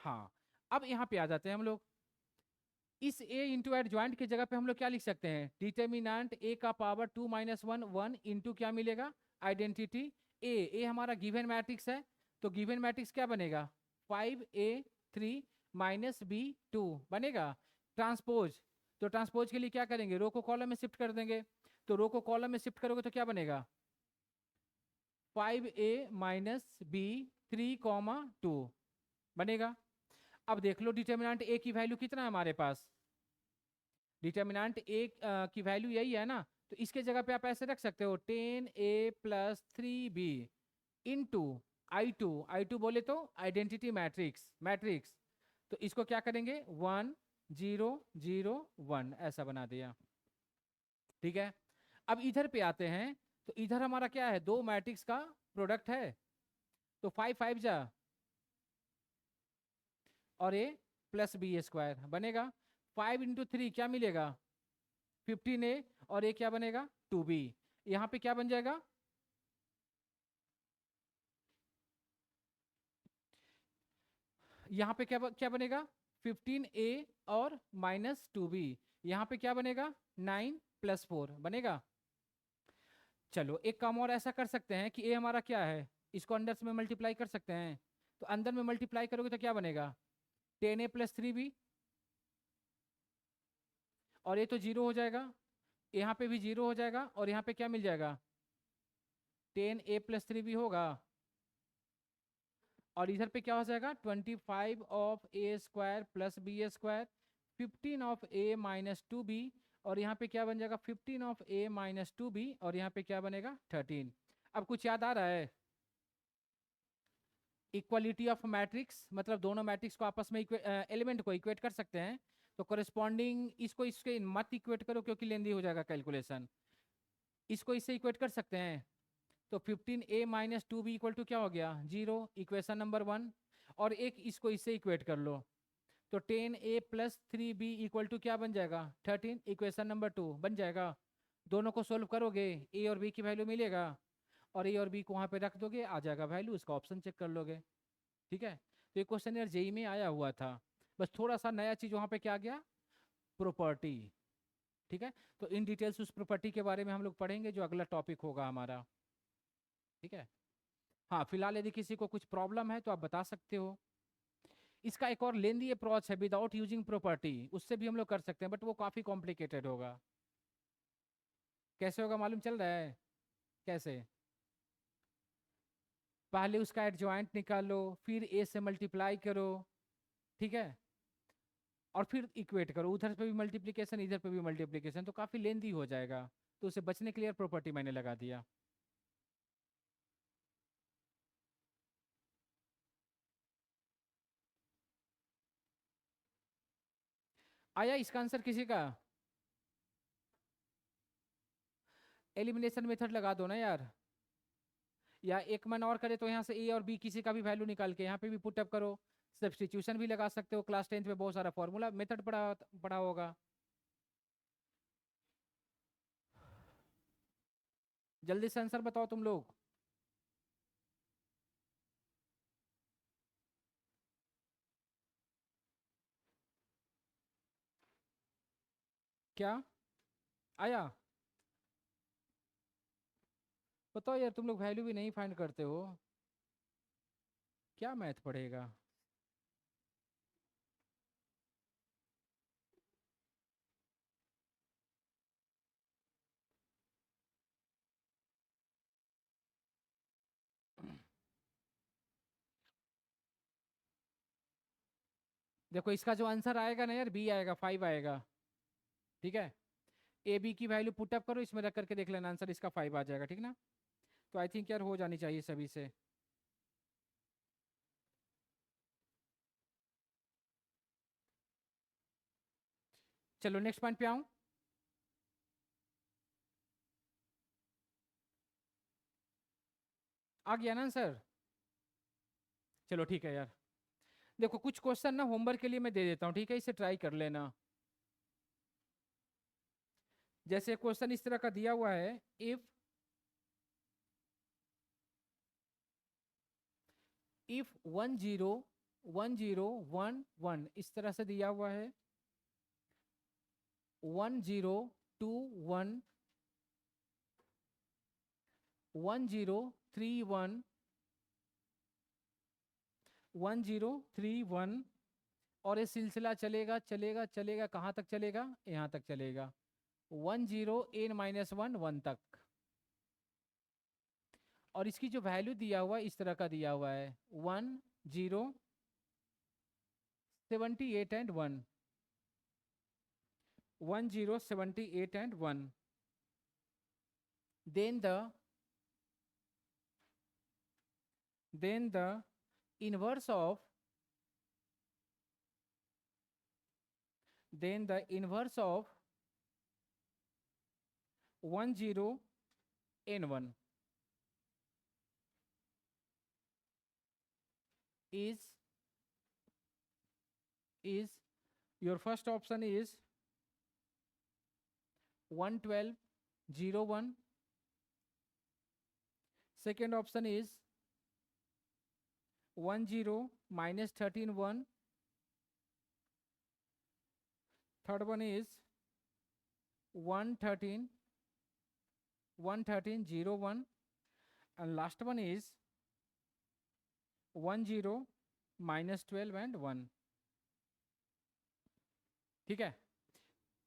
S1: हाँ। अब यहाँ पे आ जाते हैं हम लोग, इस a इंटू एडजॉइंट की जगह पे हम लोग क्या लिख सकते हैं, डिटर्मिनेंट a का पावर 2 - 1 1 इंटू क्या मिलेगा आइडेंटिटी a हमारा गिवन मैट्रिक्स है, तो गिवन मैट्रिक्स क्या बनेगा 5a3 माइनस b2 बनेगा। ट्रांसपोज, तो ट्रांसपोज के लिए क्या करेंगे रो को कॉलम में शिफ्ट कर देंगे, तो रो को कॉलम में शिफ्ट करोगे तो क्या बनेगा 5a माइनस b3, 2 बनेगा। अब देख लो डिटर्मिनेंट a की वैल्यू कितना है हमारे पास, डिटर्मिनेंट a की वैल्यू यही है ना, तो इसके जगह पे आप ऐसे रख सकते हो 10a + 3b इंटू I2 बोले तो आइडेंटिटी मैट्रिक्स, तो इसको क्या करेंगे 1 0 0 1 ऐसा बना दिया। ठीक है, अब इधर पे आते हैं, तो इधर हमारा क्या है दो मैट्रिक्स का प्रोडक्ट है, तो 5 5 जा और a + b² बनेगा। 5 × 3 क्या मिलेगा 15a और a क्या बनेगा 2b, यहाँ पे क्या बन जाएगा यहाँ पे क्या बनेगा 15a और -2b, यहाँ पे क्या बनेगा 9 + 4 बनेगा। चलो एक काम और ऐसा कर सकते हैं कि a हमारा क्या है, इसको अंदर में मल्टीप्लाई कर सकते हैं, तो अंदर में मल्टीप्लाई करोगे तो क्या बनेगा 10a + 3b, और ये तो 0 हो जाएगा, यहाँ पे भी 0 हो जाएगा, और यहाँ पे क्या मिल जाएगा 10a + 3b होगा, और इधर पे क्या हो जाएगा 25 of a² + b² 15 of a - 2b और यहाँ पे क्या बन जाएगा 15 ऑफ a माइनस 2b, और यहाँ पे क्या बनेगा 13। अब कुछ याद आ रहा है? इक्वालिटी ऑफ मैट्रिक्स मतलब दोनों मैट्रिक्स को आपस में एलिमेंट को इक्वेट कर सकते हैं। तो कोरिस्पॉन्डिंग इसको इसके मत इक्वेट करो क्योंकि लेंदी हो जाएगा कैलकुलेशन। इसको इससे इक्वेट कर सकते हैं। तो 15a minus 2b equal to क्या हो गया 0, इक्वेशन नंबर 1। और एक इसको इससे इक्वेट कर लो, तो 10a plus 3b equal to क्या बन जाएगा 13, इक्वेशन नंबर 2 बन जाएगा। दोनों को सोल्व करोगे a और b की वैल्यू मिलेगा, और a और b को वहाँ पे रख दोगे आ जाएगा वैल्यू, उसका ऑप्शन चेक कर लोगे। ठीक है, तो ये क्वेश्चन यार जेई में आया हुआ था, बस थोड़ा सा नया चीज वहाँ पे क्या गया, प्रॉपर्टी। ठीक है, तो इन डिटेल्स उस प्रॉपर्टी के बारे में हम लोग पढ़ेंगे जो अगला टॉपिक होगा हमारा। ठीक है, हाँ फिलहाल यदि किसी को कुछ प्रॉब्लम है तो आप बता सकते हो। इसका एक और लेंदी अप्रोच है विदाउट यूजिंग प्रॉपर्टी, उससे भी हम लोग कर सकते हैं बट वो काफी कॉम्प्लिकेटेड होगा। कैसे होगा मालूम चल रहा है? कैसे? पहले उसका एडजॉइंट निकालो, फिर ए से मल्टीप्लाई करो, ठीक है, और फिर इक्वेट करो, उधर पे भी मल्टीप्लिकेशन इधर पे भी मल्टीप्लिकेशन, तो काफी लेंदी हो जाएगा। तो उसे बचने के लिए प्रॉपर्टी मैंने लगा दिया। आया इसका आंसर किसी का? एलिमिनेशन मेथड लगा दो ना यार, या एक मन और करे तो यहाँ से ए और बी किसी का भी वैल्यू निकाल के यहाँ पे भी पुटअप करो। सब्स्टिट्यूशन भी लगा सकते हो, क्लास 10th में बहुत सारा फॉर्मूला मेथड पढ़ा पढ़ा होगा। जल्दी से आंसर बताओ तुम लोग। क्या आया? बताओ यार, तुम लोग वैल्यू भी नहीं फाइंड करते हो, क्या मैथ पढ़ेगा। देखो इसका जो आंसर आएगा ना यार, बी आएगा, 5 आएगा। ठीक है, ए बी की वैल्यू पुटअप करो, इसमें रख करके देख लेना, आंसर इसका 5 आ जाएगा। ठीक ना, तो आई थिंक यार हो जानी चाहिए सभी से। चलो नेक्स्ट पॉइंट पे आऊं। आ गया ना आंसर? चलो ठीक है यार, देखो कुछ क्वेश्चन ना होमवर्क के लिए मैं दे देता हूँ, ठीक है, इसे ट्राई कर लेना। जैसे क्वेश्चन इस तरह का दिया हुआ है, इफ 10 10 1 1 इस तरह से दिया हुआ है, 10 2 1 10 3 1 10 3 1, और ये सिलसिला चलेगा चलेगा चलेगा, कहाँ तक चलेगा, यहाँ तक चलेगा, 10 n-1 1 तक। और इसकी जो वैल्यू दिया हुआ है इस तरह का दिया हुआ है 10 78 and 1, 10 78 and 1, then the inverse of then the inverse of 10 n-1 is your first option is 112 0 1, second option is 10 -13 1, third one is 113 0 1, and last one is 10 -12 and 1। ठीक है,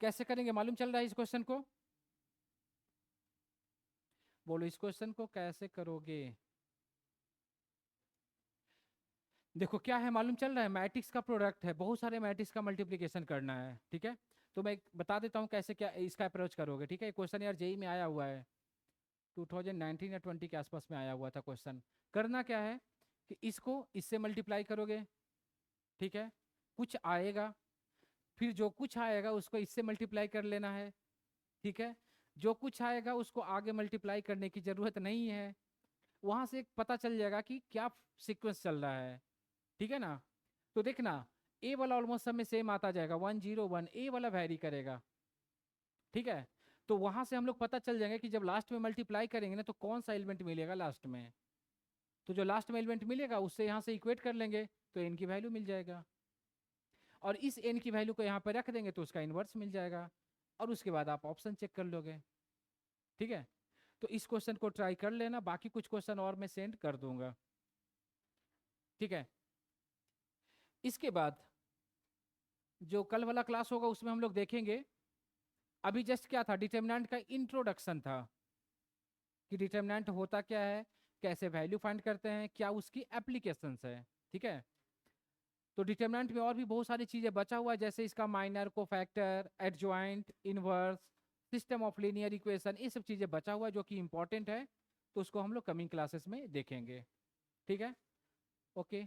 S1: कैसे करेंगे मालूम चल रहा है इस क्वेश्चन को? बोलो इस क्वेश्चन को कैसे करोगे? देखो क्या है मालूम चल रहा है, मैट्रिक्स का प्रोडक्ट है, बहुत सारे मैट्रिक्स का मल्टीप्लिकेशन करना है। ठीक है, तो मैं बता देता हूँ कैसे क्या इसका अप्रोच करोगे, ठीक है। क्वेश्चन यार जेई में आया हुआ है, 2019 या 20 के आसपास में आया हुआ था क्वेश्चन। करना क्या है कि इसको इससे मल्टीप्लाई करोगे, ठीक है, कुछ आएगा, फिर जो कुछ आएगा उसको इससे मल्टीप्लाई कर लेना है, ठीक है। जो कुछ आएगा उसको आगे मल्टीप्लाई करने की जरूरत नहीं है, वहां से पता चल जाएगा कि क्या सीक्वेंस चल रहा है, ठीक है ना। तो देखना ए वाला ऑलमोस्ट सब में सेम आता जाएगा, 101, ए वाला वैरी करेगा, ठीक है। तो वहां से हम लोग पता चल जाएंगे कि जब लास्ट में मल्टीप्लाई करेंगे ना तो कौन सा एलिमेंट मिलेगा लास्ट में। तो जो लास्ट में एलिमेंट मिलेगा उससे यहाँ से इक्वेट कर लेंगे तो एन की वैल्यू मिल जाएगा, और इस एन की वैल्यू को यहाँ पर रख देंगे तो उसका इनवर्स मिल जाएगा, और उसके बाद आप ऑप्शन चेक कर लोगे, ठीक है। तो इस क्वेश्चन को ट्राई कर लेना, बाकी कुछ क्वेश्चन और मैं सेंड कर दूंगा, ठीक है। इसके बाद जो कल वाला क्लास होगा उसमें हम लोग देखेंगे, अभी जस्ट क्या था, डिटर्मिनेंट का इंट्रोडक्शन था कि डिटर्मिनेंट होता क्या है, कैसे वैल्यू फाइंड करते हैं, क्या उसकी एप्लीकेशंस है, ठीक है। तो डिटर्मिनेंट में और भी बहुत सारी चीजें बचा हुआ है, जैसे इसका minor, cofactor, adjoint, inverse, system of linear equation, ये सब चीजें बचा हुआ है जो कि इंपॉर्टेंट है। तो उसको हम लोग कमिंग क्लासेस में देखेंगे, ठीक है। ओके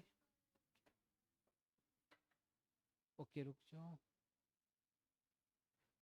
S1: ओके, रुक जाओ।